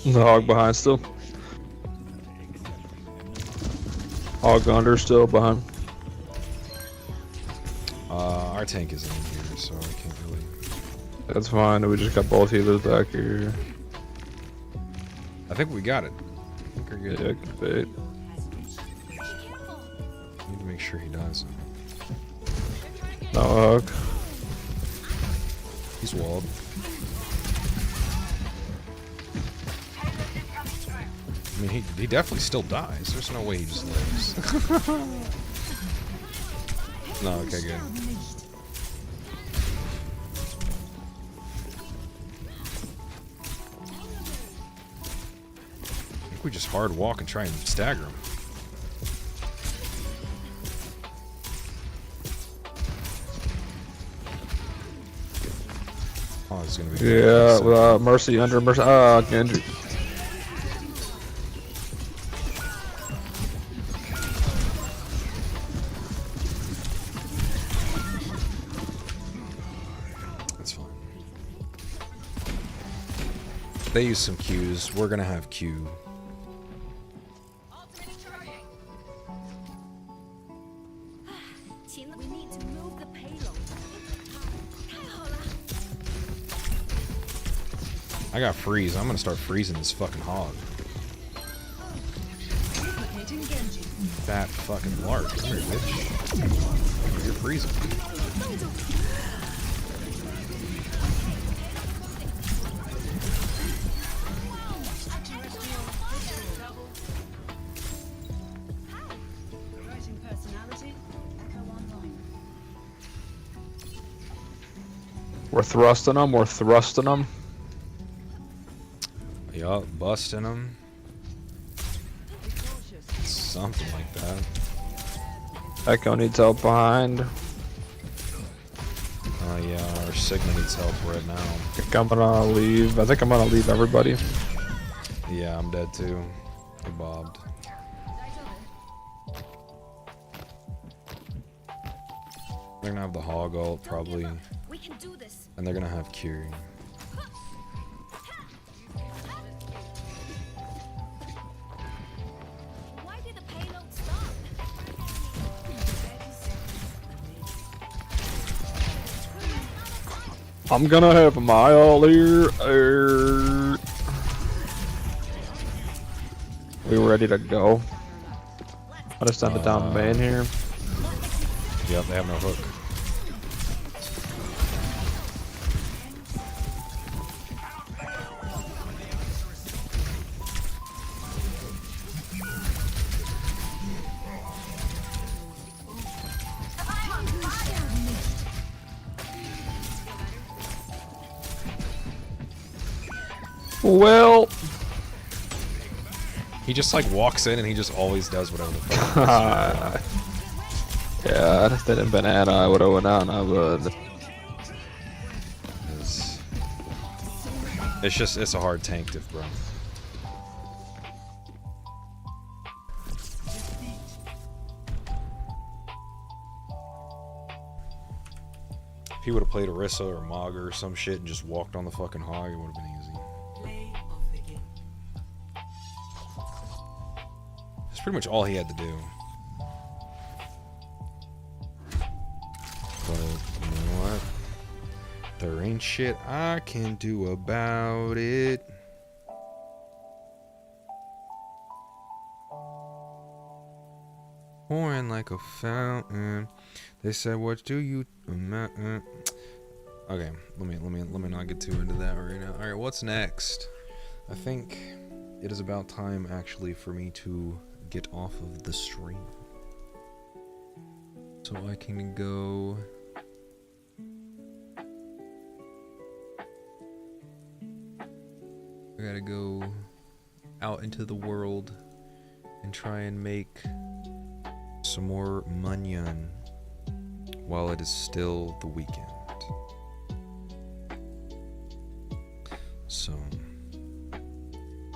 The hog behind still. Hog under still behind. Our tank is in here, so I can't really. That's fine. We just got both healers back here. I think we got it. I think we're good. Yeah, good bait. Need to make sure he dies. No hog. He's walled. I mean, he definitely still dies. There's no way he just lives. No, okay, good. I think we just hard walk and try and stagger him. Oh, it's gonna be. Yeah, Mercy under Mercy. Genji. That's fine. They use some Qs. We're gonna have Q. We need to move the payload. I got freeze. I'm gonna start freezing this fucking hog. Fat fucking lark. Come here, bitch. You're freezing. We're thrusting them. We're thrusting them. Yup, busting them. Something like that. Echo needs help behind. Oh yeah, our Sigma needs help right now. I think I'm gonna leave. I think I'm gonna leave everybody. Yeah, I'm dead too. I bobbed. They're gonna have the hog ult probably, We can do this. and they're gonna have Curie. Why did the payload stop? I'm gonna have my ult here. We ready to go. I just send it down main here. Yep, they have no hook. Well, He just like walks in and he just always does whatever the fuck. he does. yeah, if they didn't been Anna, I would have went out and I would. It's a hard tank diff, bro. If he would have played Orisa or Maga or some shit and just walked on the fucking hog, it would have been easy. That's pretty much all he had to do. ain't shit I can do about it. Pouring like a fountain. They said, "What do you?" Okay, let me not get too into that right now. All right, what's next? I think it is about time actually for me to get off of the stream, so I can go. I gotta go out into the world and try and make some more munyon while it is still the weekend. So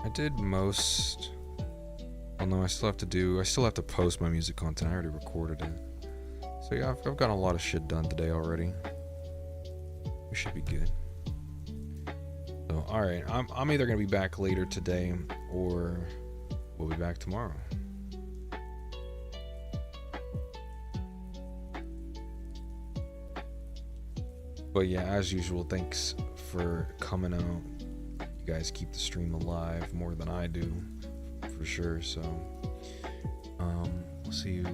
I did most. Oh no, I still have to post my music content. I already recorded it. So yeah, I've gotten a lot of shit done today already. We should be good. So alright, I'm either gonna be back later today or we'll be back tomorrow. But yeah, as usual, thanks for coming out. You guys keep the stream alive more than I do, for sure. So, we'll see you